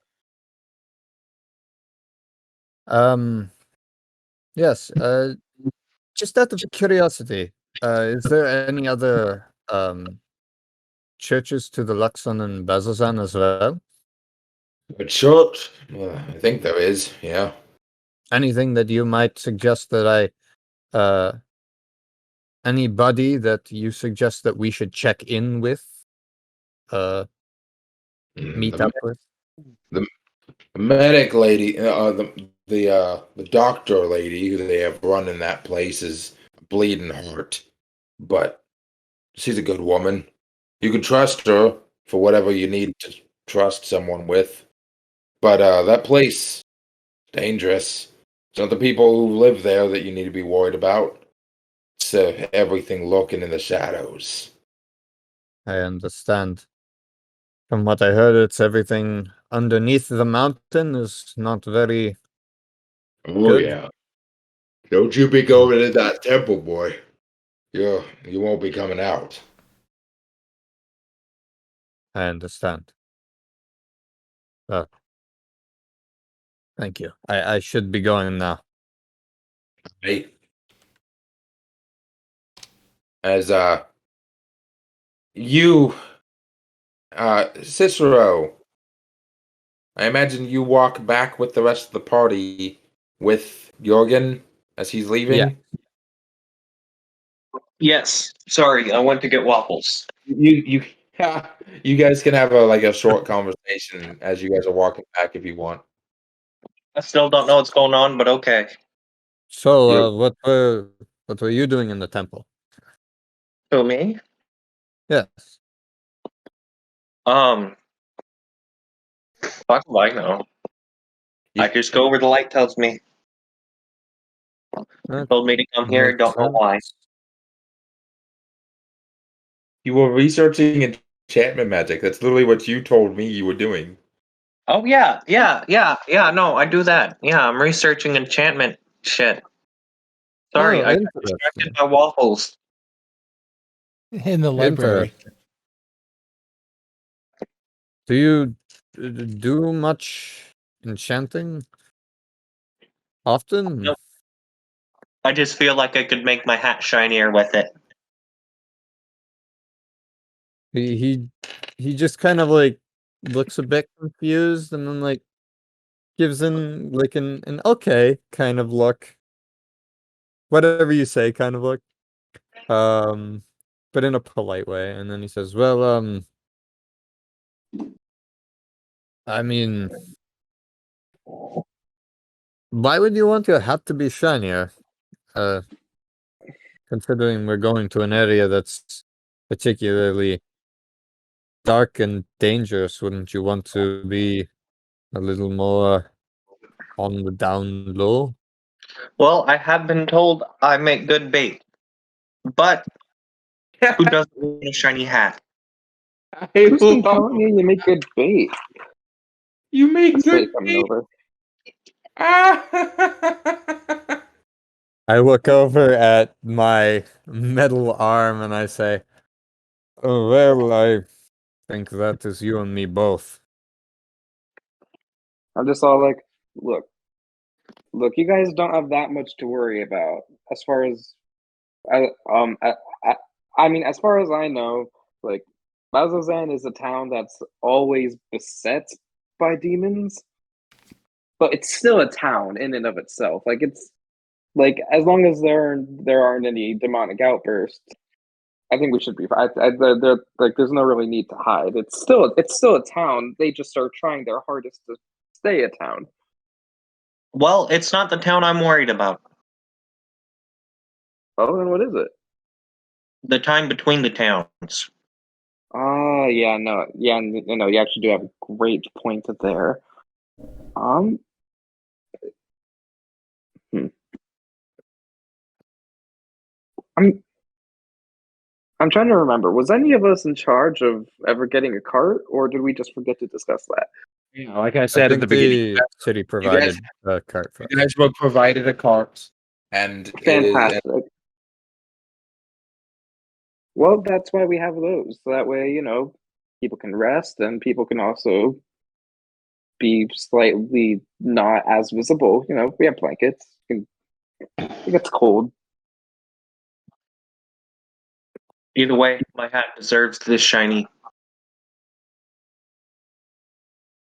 Yes. Just out of curiosity, is there any other churches to the Luxon and Bazazan as well? A church? I think there is. Yeah. Anything that you might suggest that anybody that you suggest that we should check in with, meet up with? The medic lady, the doctor lady who they have running that place is bleeding heart, but she's a good woman. You can trust her for whatever you need to trust someone with. But that place, dangerous. It's not the people who live there that you need to be worried about. It's everything lurking in the shadows. I understand. From what I heard, it's everything underneath the mountain is not very Oh good. yeah. Don't you be going in that temple, boy. You won't be coming out. I understand. Thank you. I should be going now. Hey. As Cicero, I imagine you walk back with the rest of the party with Jurgen as he's leaving. Yeah. Yes. Sorry, I went to get waffles. You you guys can have a short conversation as you guys are walking back if you want. I still don't know what's going on, but okay. So, what were you doing in the temple? Who, me? Yes. Fuck if I know. I just go where the light tells me. That Told me to come here, makes don't know why. sense. You were researching enchantment magic. That's literally what you told me you were doing. Oh yeah, no, I do that. Yeah, I'm researching enchantment shit. Sorry, Oh, I got distracted interesting. by waffles. In the library. Interesting. Do you do much enchanting often? Nope. I just feel like I could make my hat shinier with it. He just kind of like looks a bit confused and then like gives in like an okay kind of look. Whatever you say kind of look. But in a polite way. And then he says, well, I mean, why would you want your hat to be shinier? Considering we're going to an area that's particularly dark and dangerous, wouldn't you want to be a little more on the down low? Well, I have been told I make good bait. But who doesn't want a shiny hat? Who's been telling you you make good bait? You make That's good coming over. I look over at my metal arm and I say, oh, well, I think that is you and me both. I'm just all like, look, you guys don't have that much to worry about as far as, I mean, as far as I know, like, Bazazan is a town that's always beset by demons, but it's still a town in and of itself. Like it's like as long as there aren't any demonic outbursts, I think we should be fine. Like there's no really need to hide. It's still a town. They just are trying their hardest to stay a town. Well, it's not the town I'm worried about. Oh, then what is it? The time between the towns. Yeah, no, you actually do have a great point there. I'm trying to remember. Was any of us in charge of ever getting a cart, or did we just forget to discuss that? Yeah, like I said at the beginning, the city provided a cart for us. you guys were provided a cart, and Fantastic. Well, that's why we have those. So that way, people can rest and people can also be slightly not as visible. We have blankets. It gets cold. Either way, my hat deserves this shiny.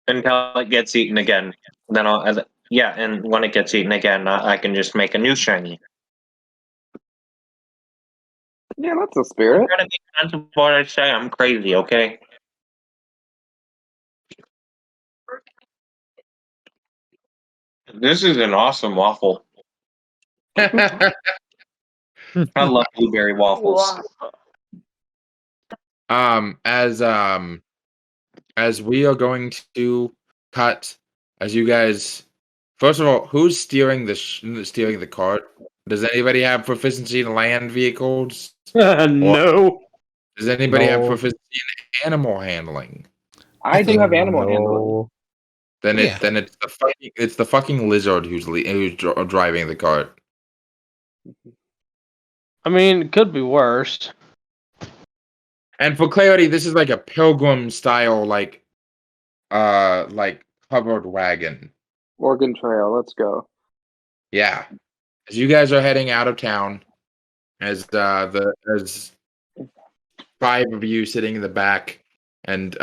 Until it gets eaten again. Then and when it gets eaten again, I can just make a new shiny. Yeah, that's a spirit. Try to make sense of what I say. I'm crazy, okay? This is an awesome waffle. I love blueberry waffles. As we are going to cut, as you guys, first of all, who's steering the cart? Does anybody have proficiency in land vehicles? No. Does anybody have No. proficiency in animal handling? I do have animal handling. Then Yeah. it's the fucking lizard who's driving the cart. I mean, it could be worse. And for clarity, this is like a pilgrim style, like covered wagon. Oregon Trail, let's go. Yeah. As you guys are heading out of town, as five of you sitting in the back, and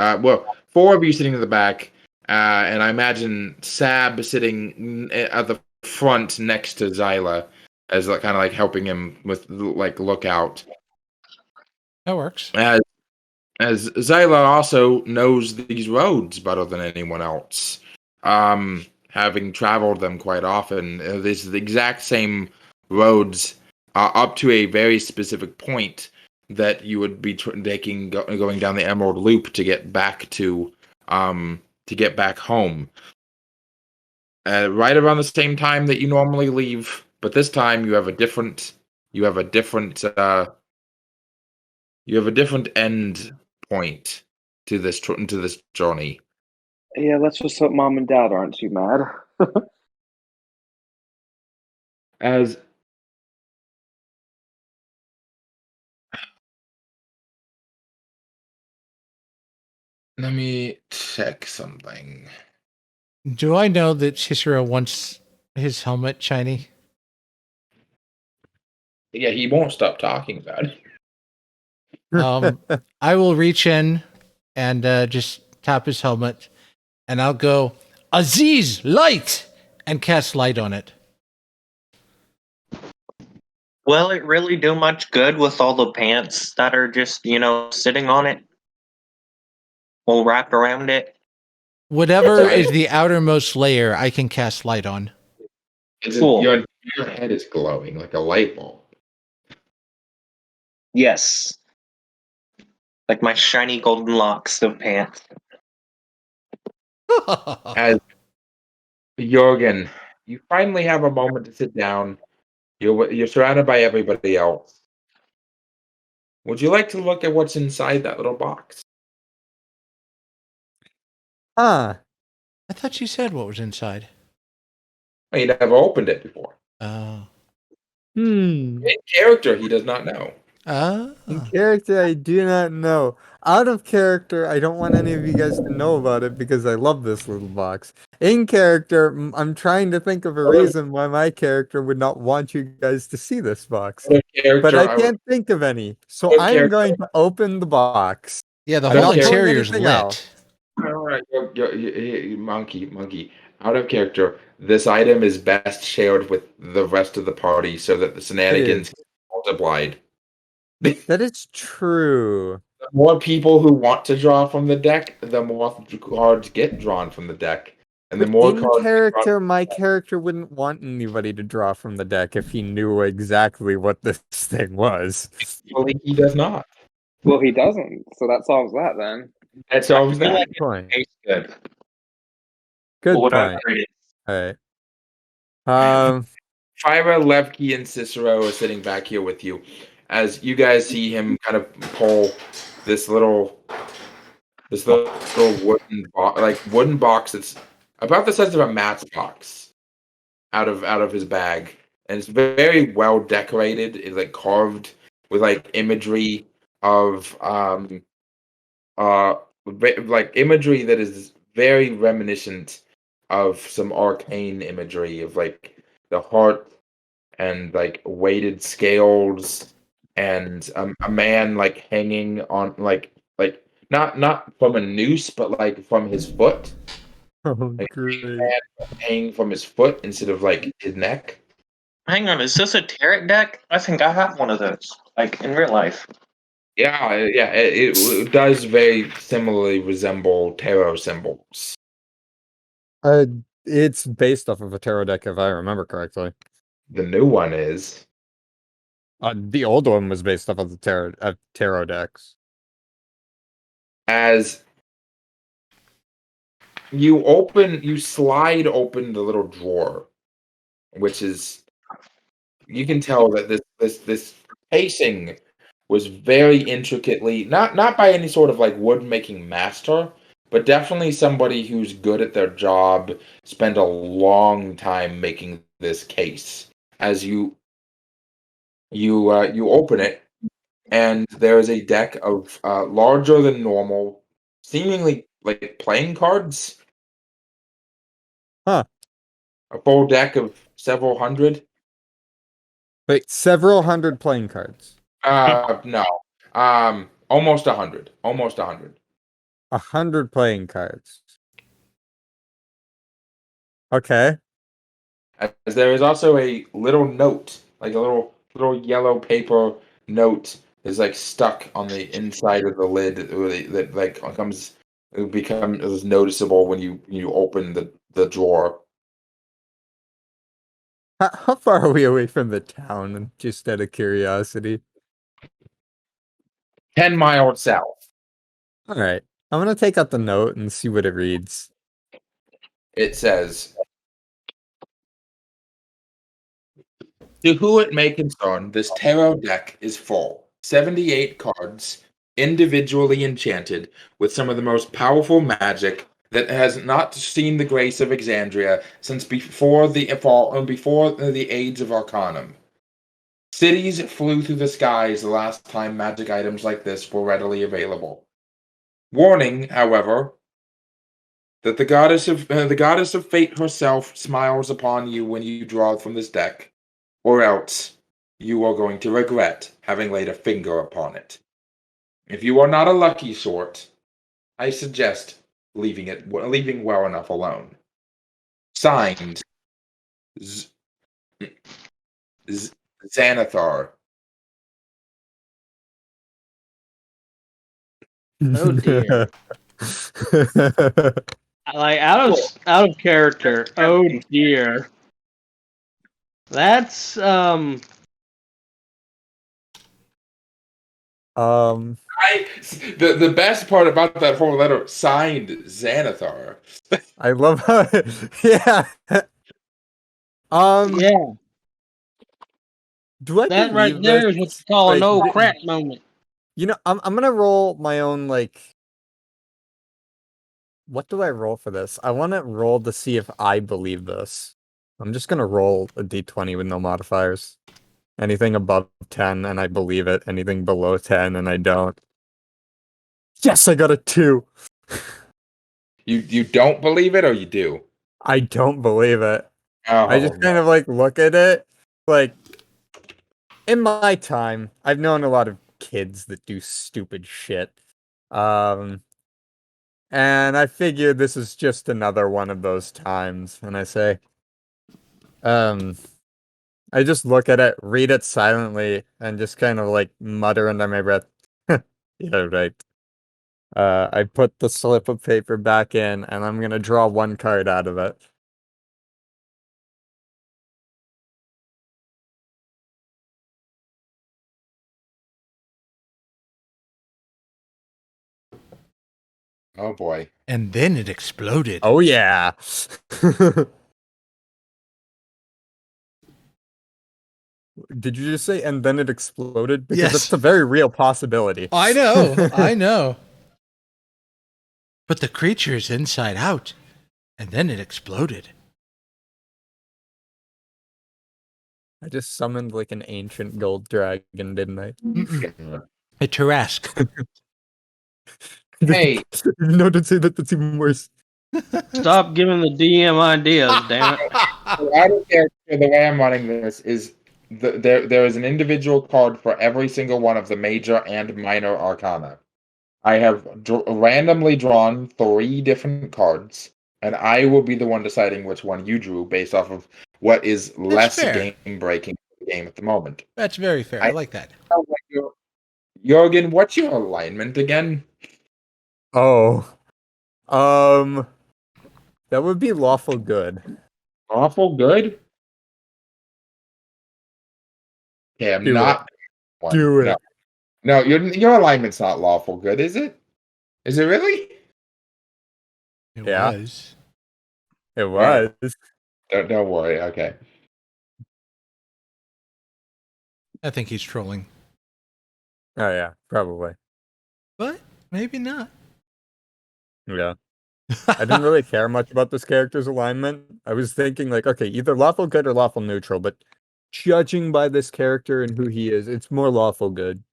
four of you sitting in the back, and I imagine Sab sitting at the front next to Xila, as kind of like helping him with lookout. That works. As Xila also knows these roads better than anyone else, having traveled them quite often. This is the exact same roads up to a very specific point that you would be taking going down the Emerald Loop to get back to get back home. Right around the same time that you normally leave, but this time you have a different end point to this journey. Yeah, let's just hope Mom and Dad aren't too mad. As let me check something. Do I know that Cicero wants his helmet shiny? Yeah, he won't stop talking about it. I will reach in and just tap his helmet, and I'll go, Aziz, light! And cast light on it. Will it really do much good with all the pants that are just, sitting on it? We'll wrap around it. Whatever is the outermost layer, I can cast light on. Cool. Your head is glowing like a light bulb. Yes. Like my shiny golden locks of pants. As Jurgen, you finally have a moment to sit down. You're surrounded by everybody else. Would you like to look at what's inside that little box? Huh. I thought you said what was inside. Well, you never opened it before. Oh. Hmm. In character, he does not know. In character, I do not know. Out of character, I don't want any of you guys to know about it because I love this little box. In character, I'm trying to think of a reason why my character would not want you guys to see this box. But I can't think of any. So I'm going to open the box. Yeah, the I'm whole not doing interior's anything lit. else. Alright, monkey. Out of character. This item is best shared with the rest of the party so that the shenanigans get multiplied. That is true. The more people who want to draw from the deck, the more cards get drawn from the deck. And the But more in cards character, my character wouldn't want anybody to draw from the deck if he knew exactly what this thing was. he does not. Well, he doesn't, so that solves that then. That solves I feel that. like Good point. it tastes good. Good Whatever point. it is. All right. Phyra, Levki, and Cicero are sitting back here with you. As you guys see him kind of pull this little wooden box that's about the size of a matchbox out of his bag, and it's very well decorated. It's like carved with like imagery of like imagery that is very reminiscent of some arcane imagery of like the heart and like weighted scales and a man like hanging on like not from a noose but like from his foot, Oh, like great. hanging from his foot instead of like his neck. Hang on, is this a tarot deck? I think I have one of those, like in real life. Yeah, it does very similarly resemble tarot symbols. It's based off of a tarot deck, if I remember correctly. The new one is. The old one was based off of the tarot decks. As you slide open the little drawer, which is, you can tell that this casing was very intricately, not by any sort of like wood making master, but definitely somebody who's good at their job, spent a long time making this case. As you open it, and there is a deck of larger than normal, seemingly like playing cards. Huh. A full deck of several hundred. Wait, several hundred playing cards. No. Almost 100. Almost 100. 100 playing cards. Okay. As there is also a little note, like a little yellow paper note is like stuck on the inside of the lid that like becomes noticeable when you open the drawer. How far are we away from the town? Just out of curiosity. 10 miles south. All right. I'm going to take out the note and see what it reads. It says, "To who it may concern, this tarot deck is full. 78 cards, individually enchanted with some of the most powerful magic that has not seen the grace of Exandria since before the age of Arcanum. Cities flew through the skies the last time magic items like this were readily available. Warning, however, that the goddess of fate herself smiles upon you when you draw from this deck, or else you are going to regret having laid a finger upon it. If you are not a lucky sort, I suggest leaving well enough alone. Signed, Xanathar." Oh dear. Like out of character. Oh dear. That's The best part about that whole letter, signed Xanathar. I love how yeah. yeah. Do I That right believe there is this? what you call Like, an old crap moment. You know, I'm gonna roll my own like. What do I roll for this? I want to roll to see if I believe this. I'm just gonna roll a d20 with no modifiers. Anything above 10 and I believe it. Anything below 10 and I don't. Yes, I got a 2. You don't believe it, or you do? I don't believe it. Oh, I just kind of like look at it. Like, in my time, I've known a lot of kids that do stupid shit. And I figure this is just another one of those times. And I say, I just look at it, read it silently, and just kind of like mutter under my breath. Yeah, right. I put the slip of paper back in, and I'm gonna draw one card out of it. Oh boy. And then it exploded. Oh yeah. Did you just say and then it exploded? Because Yes. that's a very real possibility. I know, I know. But the creature's inside out, and then it exploded. I just summoned like an ancient gold dragon, didn't I? A Tarrasque. Hey. No, don't say that. That's even worse. Stop giving the DM ideas, damn it. I don't care. The way I'm running this is there is an individual card for every single one of the major and minor arcana. I have randomly drawn 3 different cards, and I will be the one deciding which one you drew based off of what is less game-breaking game at the moment. That's very fair. I like that. Jurgen, what's your alignment again? Oh. That would be lawful good. Lawful good? Okay, I'm not. Do it. No, your alignment's not lawful good, is it? Is it really? It Yeah. was. It was. Don't worry. Okay. I think he's trolling. Oh yeah, probably. But maybe not. Yeah. I didn't really care much about this character's alignment. I was thinking like, okay, either lawful good or lawful neutral, but judging by this character and who he is, it's more lawful good.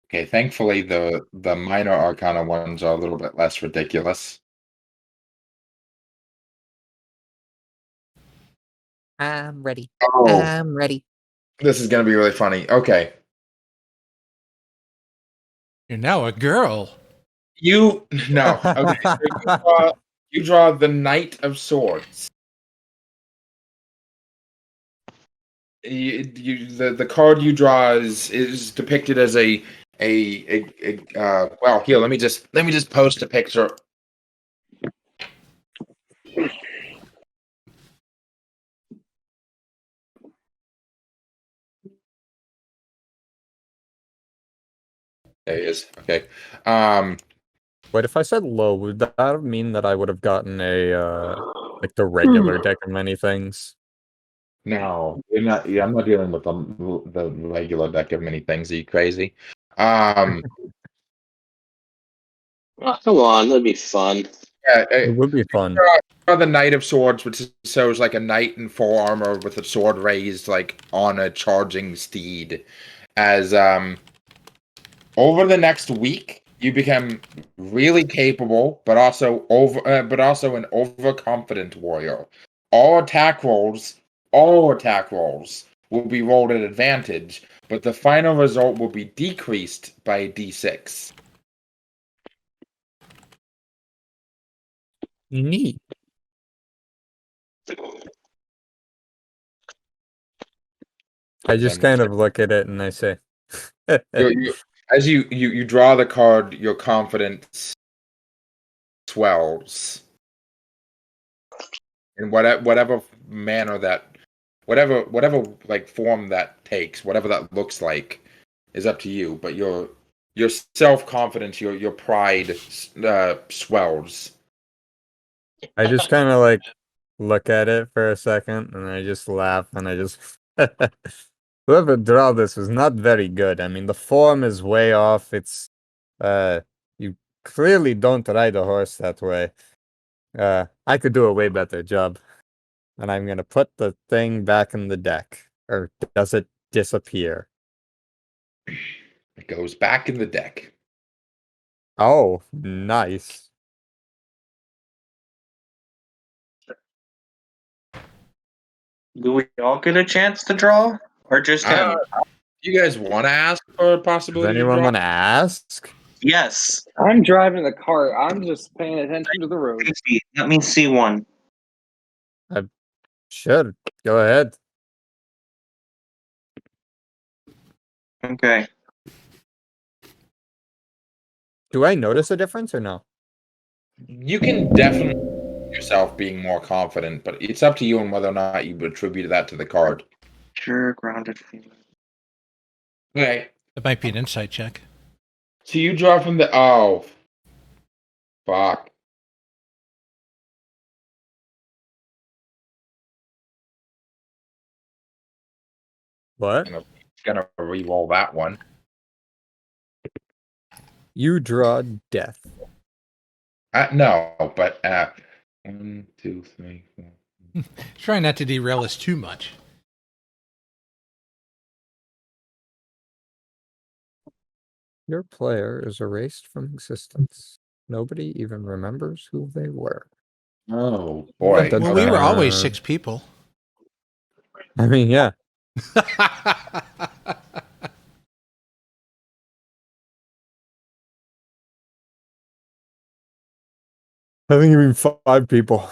Okay, thankfully the minor arcana ones are a little bit less ridiculous. I'm ready. Oh, I'm ready. this is gonna be really funny. Okay. You're now a girl. No. Okay. So you draw the Knight of Swords. The card you draw is depicted as a well, here, let me just post a picture. There he is. Okay. Wait, if I said low, would that mean that I would have gotten a like the regular deck of many things? No, you're not. Yeah, I'm not dealing with the regular deck of many things. Are you crazy? Oh, come on, that'd be fun. Yeah, It would be fun. the Knight of Swords, which shows like a knight in full armor with a sword raised, like on a charging steed. As over the next week, you become really capable, but also an overconfident warrior. All attack rolls will be rolled at advantage, but the final result will be decreased by a d6. Neat. I just kind of look at it and I say, as you draw the card, your confidence swells. In whatever manner that, whatever like form that takes, whatever that looks like, is up to you. But your self-confidence, your pride swells. I just kind of like look at it for a second and I just laugh and I just whoever drew this was not very good. I mean, the form is way off. It's you clearly don't ride a horse that way. I could do a way better job. And I'm gonna put the thing back in the deck. Or does it disappear? It goes back in the deck. Oh, nice. Do we all get a chance to draw? Or just him? You guys want to ask for a Does possibility to anyone draw? want to ask? Yes. I'm driving the cart. I'm just paying attention to the road. Let me see one. Sure. Go ahead. Okay. Do I notice a difference or no? You can definitely see yourself being more confident, but it's up to you on whether or not you would attribute that to the card. Sure, grounded feeling. Okay. It might be an insight check. So you draw from the fuck. What? Gonna re-roll that one. You draw death. No, but 1, 2, 3, 4. Try not to derail us too much. Your player is erased from existence. Nobody even remembers who they were. Oh boy. Well, we were always 6 people. I mean, yeah. I think you mean 5 people.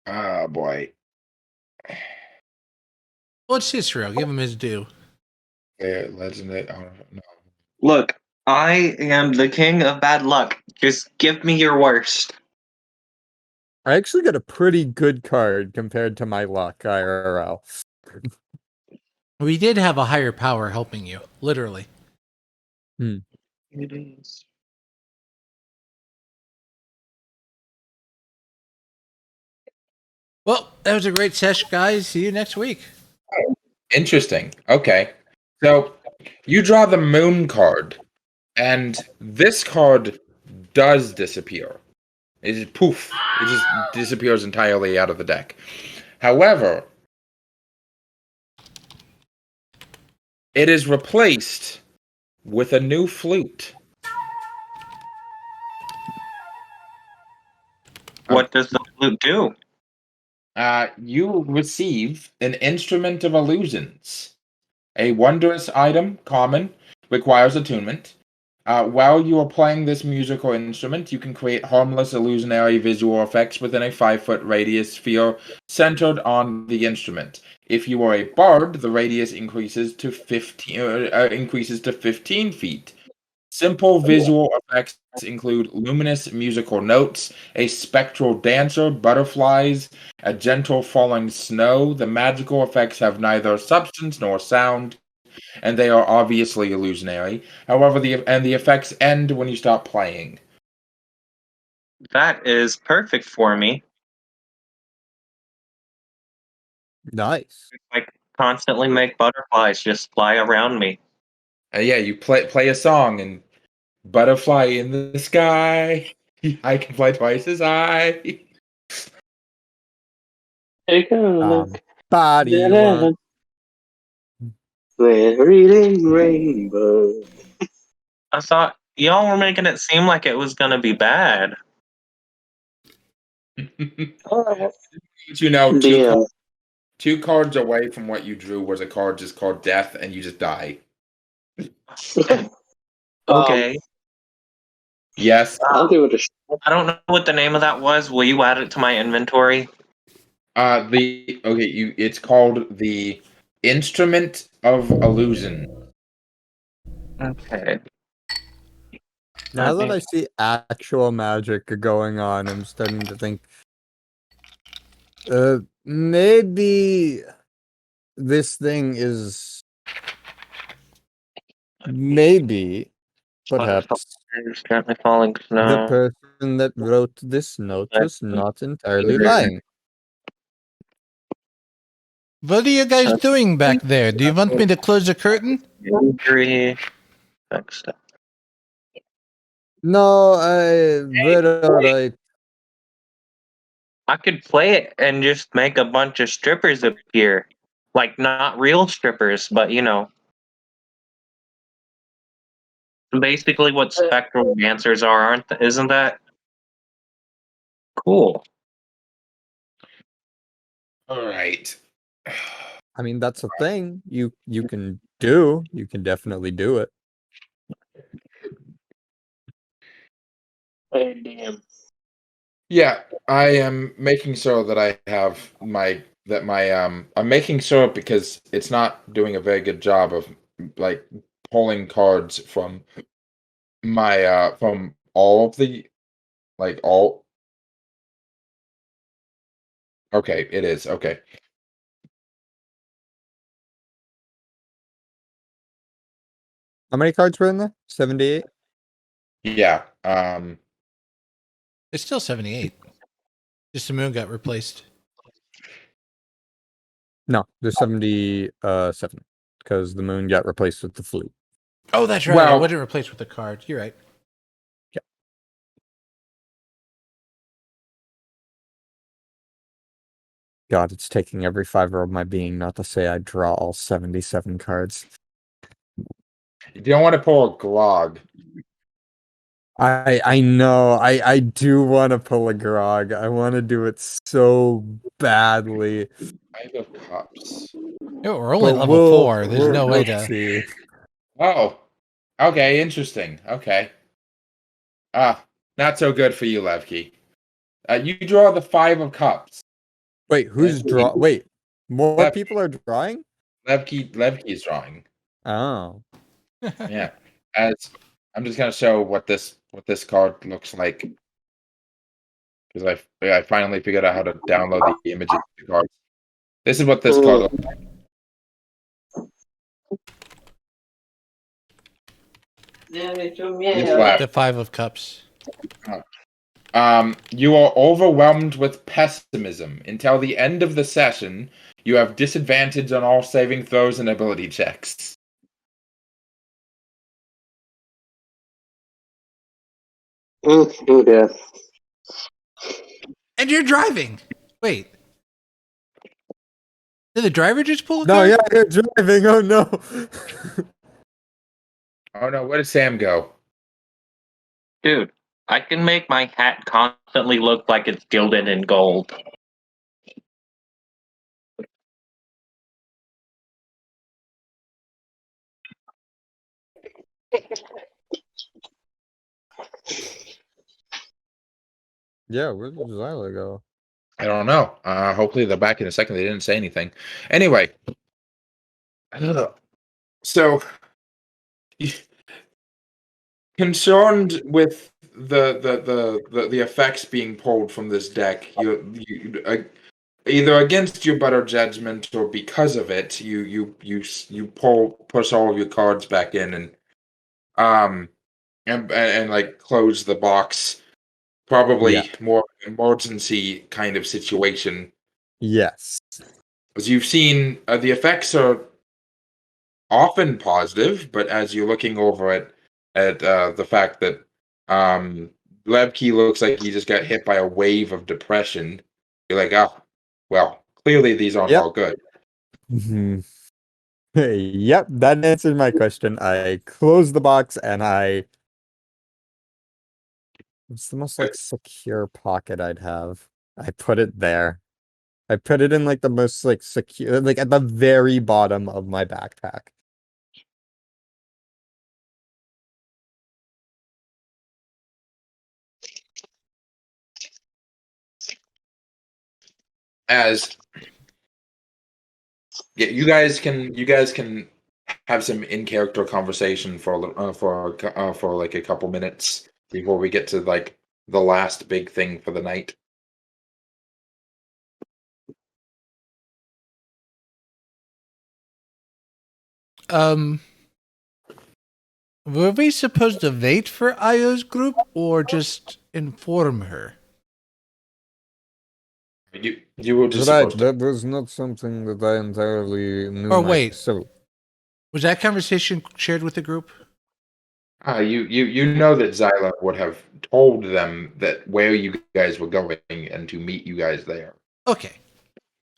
Oh boy. Well, it's Cicero. Give him his due. Yeah, legendary. Oh, no. Look, I am the king of bad luck. Just give me your worst. I actually got a pretty good card compared to my luck, IRL. We did have a higher power helping you, literally. It is. Well, that was a great session, guys. See you next week. Interesting. Okay. So you draw the moon card, and this card does disappear. It just poof. It just disappears entirely out of the deck. However, it is replaced with a new flute. What does the flute do? You receive an instrument of illusions. A wondrous item, common, requires attunement. While you are playing this musical instrument, you can create harmless illusionary visual effects within a 5-foot radius sphere centered on the instrument. If you are a bard, the radius increases to 15 feet. Simple visual effects include luminous musical notes, a spectral dancer, butterflies, a gentle falling snow. The magical effects have neither substance nor sound, and they are obviously illusionary. However, the effects end when you stop playing. That is perfect for me. Nice. I constantly make butterflies just fly around me. Yeah, you play a song and butterfly in the sky. I can fly twice as high. Take a look. Body one. We're reading rainbow. I thought y'all were making it seem like it was gonna be bad. You know, DM. two cards away from what you drew was a card just called Death, and you just die. Okay. Yes. I'll give it a shot. I don't know what the name of that was. Will you add it to my inventory? It's called the Instrument of Illusion. Okay. Now that I see actual magic going on, I'm starting to think maybe this thing is perhaps Gently falling the snow. person that wrote this note was not entirely lying. What are you guys doing back there? Do you want me to close the curtain? Injury. Stuff. No, we're alright. I could play it and just make a bunch of strippers appear. Like, not real strippers, but you know. Basically what spectral dancers are, isn't that? Cool. All right. I mean, that's a thing you can do. You can definitely do it. Oh, damn. Yeah, I am making sure that I have I'm making sure because it's not doing a very good job of like pulling cards from my from all of the like all okay, it is. Okay. How many cards were in there? 78? Yeah. It's still 78. Just the moon got replaced. No, there's 77 because the moon got replaced with the flute. Oh, that's right. Well- it wasn't replaced with the card. You're right. God, it's taking every fiber of my being not to say I draw all 77 cards. You don't want to pull a Glog. I know. I do want to pull a grog. I want to do it so badly. Five of Cups. No, we're only But level 4. There's no way we'll to. see. Oh. Okay, interesting. Okay. Not so good for you, Levki. You draw the 5 of Cups. Wait, who's draw? Wait, more Levki. people are drawing? Levki is drawing. Oh. Yeah. As I'm just gonna show what this card looks like. Because I finally figured out how to download the images of the cards. This is what this card looks like. It's left. The 5 of Cups. You are overwhelmed with pessimism. Until the end of the session, you have disadvantage on all saving throws and ability checks. Oh, dear. And you're driving. Wait. Did the driver just pull a No, card? yeah, you're driving. Oh no. Oh no, where did Sam go? Dude, I can make my hat constantly look like it's gilded in gold. Yeah, where did Xila go? I don't know. Hopefully they're back in a second. They didn't say anything. Anyway. So concerned with the effects being pulled from this deck, you either against your better judgment or because of it, you push all of your cards back in and like close the box. Probably more emergency kind of situation. Yes. As you've seen, the effects are often positive, but as you're looking over at the fact that Levki looks like he just got hit by a wave of depression, you're like, oh, well, clearly these aren't all good. Mm-hmm. Yep, that answered my question. I closed the box and it's the most like secure pocket I'd have. I put it there. I put it in like the most like secure, like at the very bottom of my backpack. As yeah, you guys can have some in character conversation for like a couple minutes before we get to like the last big thing for the night. Were we supposed to wait for Ayo's group or just inform her? You were just Right, supposed to. that was not something that I entirely knew Or wait. myself. Was that conversation shared with the group? You know that Xila would have told them that where you guys were going and to meet you guys there. Okay.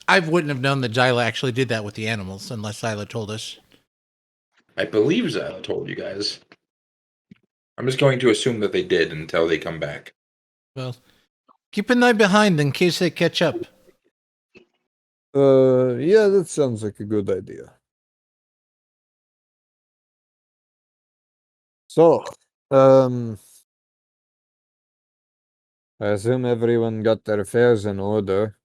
I wouldn't have known that Xila actually did that with the animals unless Xila told us. I believe Xila told you guys. I'm just going to assume that they did until they come back. Well, keep an eye behind in case they catch up. Yeah, that sounds like a good idea. So, I assume everyone got their affairs in order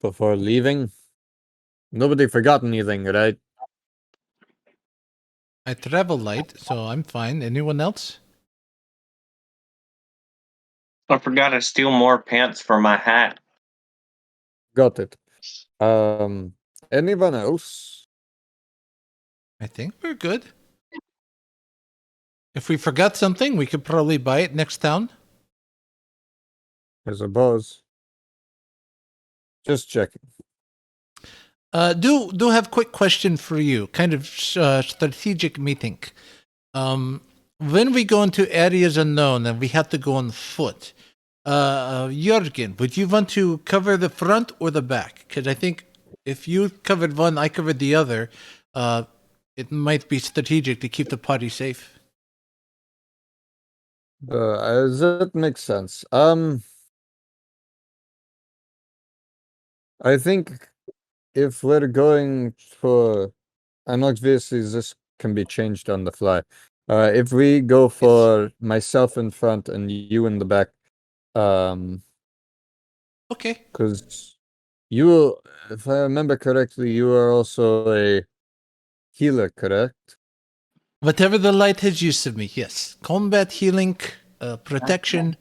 before leaving. Nobody forgot anything, right? I travel light, so I'm fine. Anyone else? I forgot to steal more pants for my hat. Got it. Anyone else? I think we're good. If we forgot something, we could probably buy it next town. I suppose. Just checking. Do have quick question for you. Kind of strategic meeting. When we go into areas unknown and we have to go on foot, Jurgen, would you want to cover the front or the back? Because I think if you covered one, I covered the other. It might be strategic to keep the party safe. That makes sense. I think if we're going for, and obviously this can be changed on the fly. If we go for myself in front and you in the back, okay. Because you, if I remember correctly, you are also a healer, correct? Whatever the light has use of me, yes. Combat, healing, protection.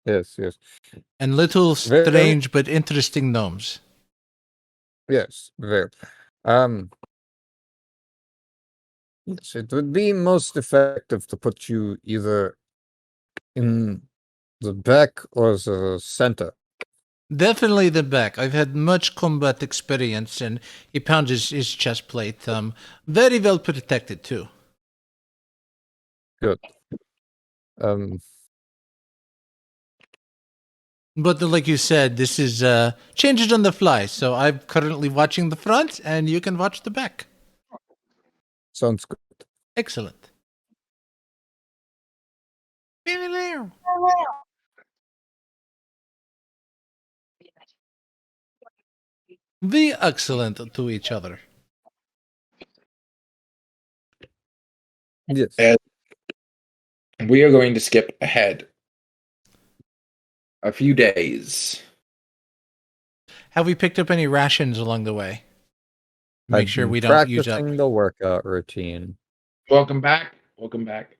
Yes, yes. And little Very, strange but interesting gnomes. Yes, very. Yes, it would be most effective to put you either in the back or the center. Definitely the back. I've had much combat experience, and he pounds his chest plate. Very well protected too. Good. But like you said, this is changes on the fly. So I'm currently watching the front, and you can watch the back. Sounds good. Excellent. Be excellent to each other. Yes. And we are going to skip ahead a few days. Have we picked up any rations along the way? Make sure we don't use up. Practicing the workout routine. Welcome back. Welcome back.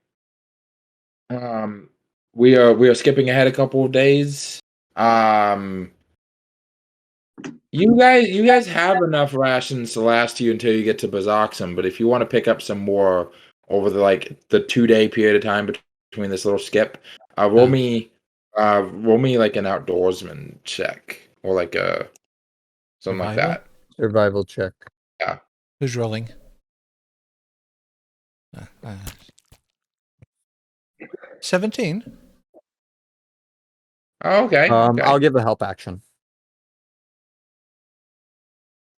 We are skipping ahead a couple of days. You guys have enough rations to last you until you get to Bazoxum, but if you want to pick up some more over the 2-day period of time between this little skip, roll me like an outdoorsman check or like a something like that. Survival check. Yeah. Who's rolling? 17. Oh, okay. I'll give a help action.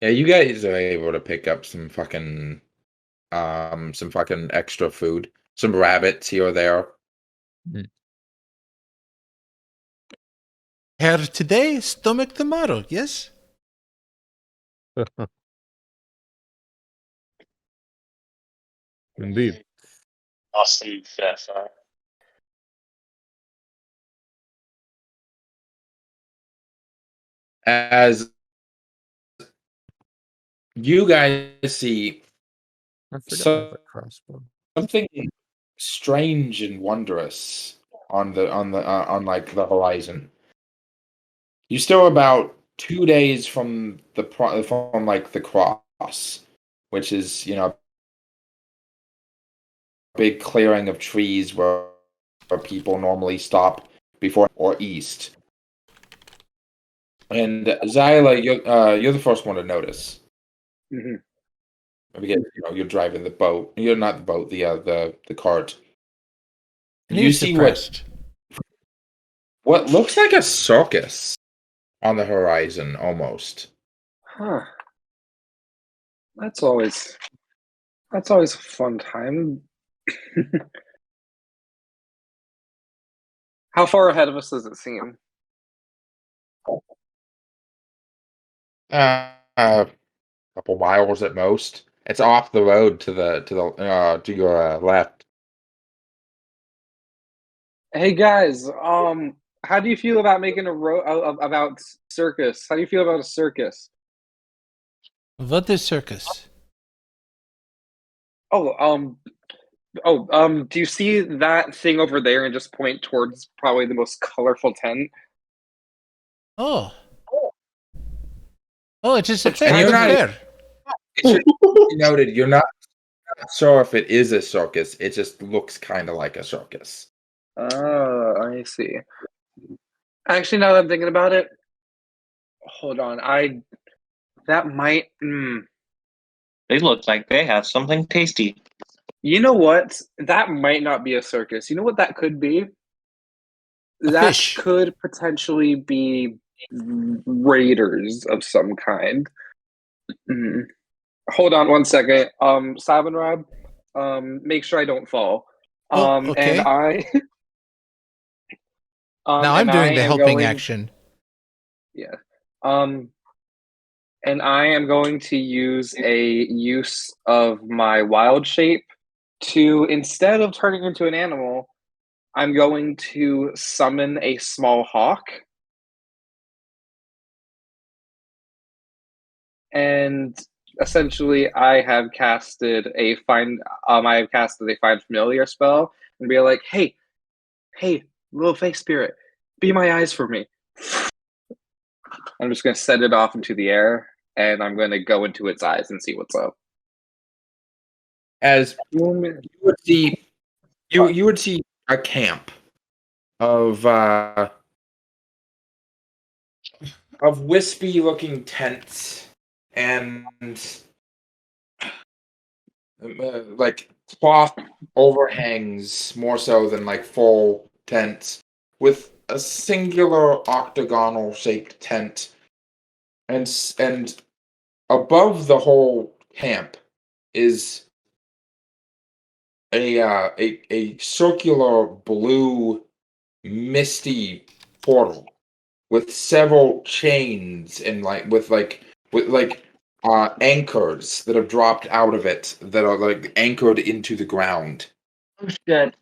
Yeah, you guys are able to pick up some fucking extra food, some rabbits here or there. Hair today, stomach tomorrow. Yes. Indeed. Awesome, yes. As you guys see crossbow. something strange and wondrous on the horizon. You're still about 2 days from the cross, which is a big clearing of trees where people normally stop before or east. And Xila, you're the first one to notice. Mm-hmm. Because you're driving the boat. You're not the boat, the cart. And you see what looks like a circus on the horizon, almost. Huh. That's always a fun time. How far ahead of us does it seem? A couple miles at most. It's off the road to your left. Hey guys, how do you feel about making about circus? How do you feel about a circus? What is circus? Do you see that thing over there and just point towards probably the most colorful tent? Oh, it's just a And fair. you're It's a not- fair. It should be noted, you're not sure if it is a circus. It just looks kind of like a circus. Oh, I see. Actually, now that I'm thinking about it, hold on. That might. They look like they have something tasty. You know what? That might not be a circus. You know what that could be? That fish. could potentially be raiders of some kind. Hold on one second. Sabanrab, make sure I don't fall. Okay. And I. Now I'm and doing I the am helping going- action. Yeah. And I am going to use a use of my wild shape to, instead of turning into an animal, I'm going to summon a small hawk. And essentially I have casted a find familiar spell and be like, hey, little face spirit, be my eyes for me. I'm just gonna set it off into the air and I'm gonna go into its eyes and see what's up. As you would see, you would see a camp of wispy-looking tents and like cloth overhangs more so than like full tents, with a singular octagonal-shaped tent, and above the whole camp is a circular blue misty portal with several chains and with anchors that have dropped out of it that are like anchored into the ground. Oh shit.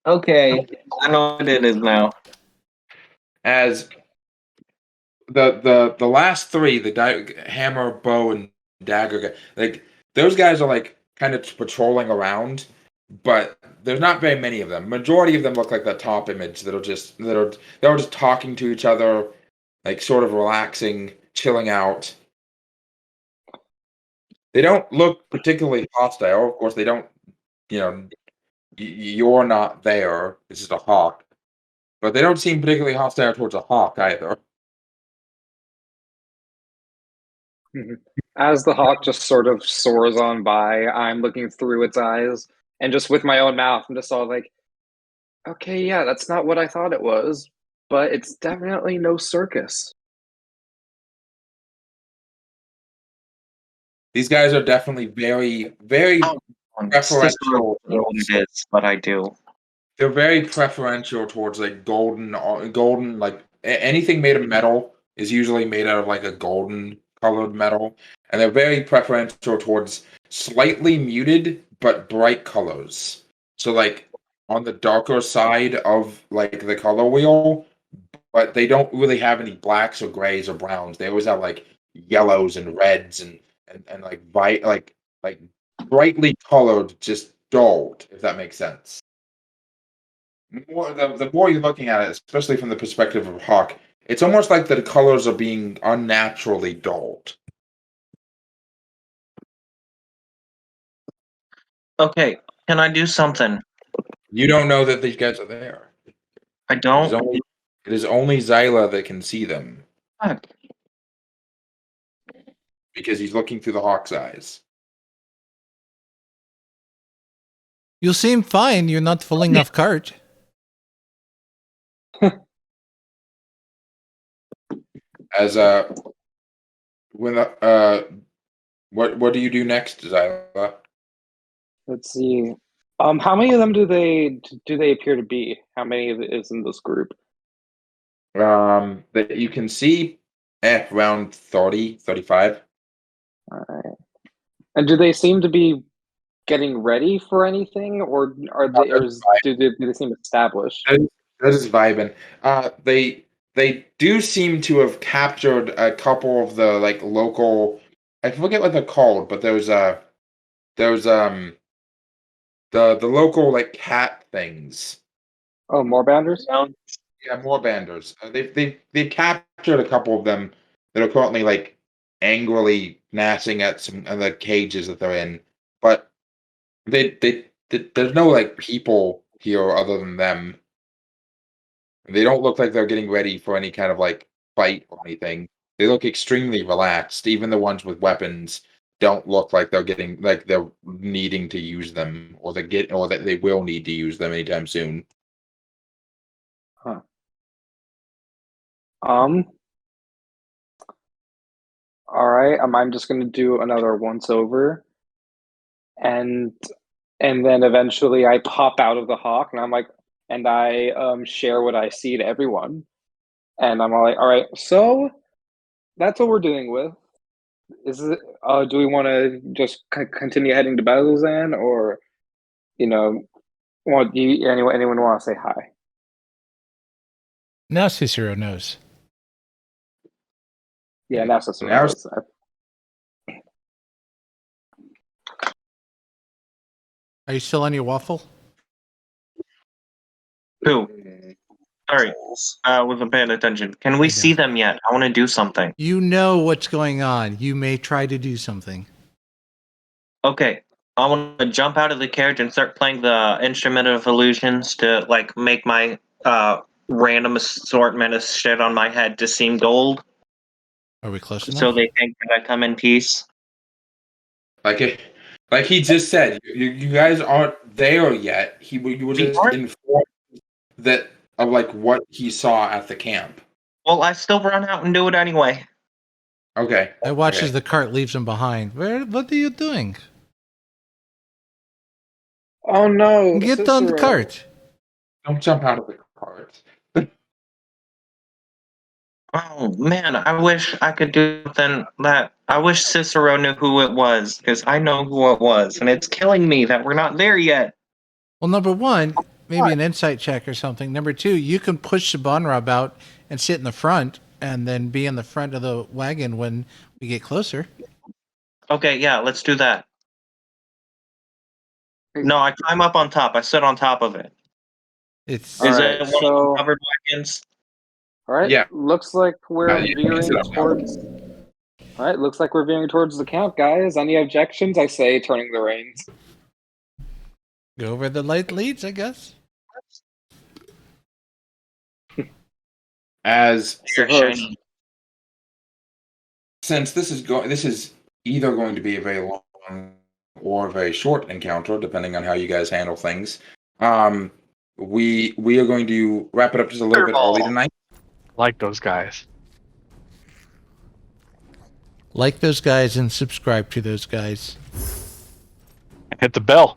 Okay, I know what it is now. As the last three, hammer, bow, and dagger, like those guys are like kind of patrolling around, but there's not very many of them. Majority of them look like that top image they're just talking to each other, like sort of relaxing, chilling out. They don't look particularly hostile. Of course, they don't. You're not there. It's just a hawk, but they don't seem particularly hostile towards a hawk either. As the hawk just sort of soars on by, I'm looking through its eyes, and just with my own mouth, I'm just all like, okay, yeah, that's not what I thought it was, but it's definitely no circus. These guys are definitely very, very preferential. What it is, but I do. They're very preferential towards like golden, like anything made of metal is usually made out of like a golden colored metal, and they're very preferential towards slightly muted but bright colors. So like on the darker side of like the color wheel, but they don't really have any blacks or grays or browns. They always have like yellows and reds and like brightly colored, just dulled, if that makes sense. The more you're looking at it, especially from the perspective of Hawk, it's almost like the colors are being unnaturally dulled. Okay, can I do something? You don't know that these guys are there. I don't. It is only Xila that can see them. Fuck. Because he's looking through the Hawk's eyes. You seem fine. You're not falling off cart. As what do you do next, Xila? Let's see. How many of them do they appear to be? How many is in this group? That you can see, Around 30, 35. All right. And do they seem to be getting ready for anything, or are they, or do they seem established? That is vibing. They do seem to have captured a couple of the like local. I forget what they're called, but there's the local like cat things. Oh, more bounders? Yeah, more banders. They've captured a couple of them that are currently like angrily gnashing at some of the cages that they're in, but there's no like people here other than them. They don't look like they're getting ready for any kind of like fight or anything. They look extremely relaxed. Even the ones with weapons don't look like they're needing to use them or that they will need to use them anytime soon. Huh. All right. I'm just gonna do another once over, and then eventually I pop out of the hawk, and I'm like, and I share what I see to everyone, and I'm all like, all right, so that's what we're dealing with. Is it? Do we want to just continue heading to Bazzoxan, or anyone want to say hi? Now Cicero knows. Yeah, now Cicero knows that. Are you still on your waffle? Who? Sorry, wasn't paying attention. Can we see them yet? I want to do something. You know what's going on. You may try to do something. Okay, I want to jump out of the carriage and start playing the instrument of illusions to like make my random assortment of shit on my head to seem gold. Are we close enough? So they think that I come in peace. Like he just said, you guys aren't there yet. You were just informed that of like what he saw at the camp. Well, I still run out and do it anyway. Okay. I watch as the cart leaves him behind. What are you doing? Oh no! Get on the cart. Don't jump out of the cart. Oh man, I wish I could do something that. I wish Cicero knew who it was, because I know who it was, and it's killing me that we're not there yet. Well, number one, maybe an insight check or something. Number two, you can push Sabanrab out and sit in the front, and then be in the front of the wagon when we get closer. Okay, yeah, let's do that. No, I climb up on top. I sit on top of it. Is it one of the covered wagons? All right. Yeah. Looks like we're veering towards. All right. Looks like we're veering towards the camp, guys. Any objections? I say, turning the reins. Go where the light leads, I guess. Since this is either going to be a very long or a very short encounter, depending on how you guys handle things. We are going to wrap it up just a little bit early tonight. Like those guys. Like those guys and subscribe to those guys. Hit the bell.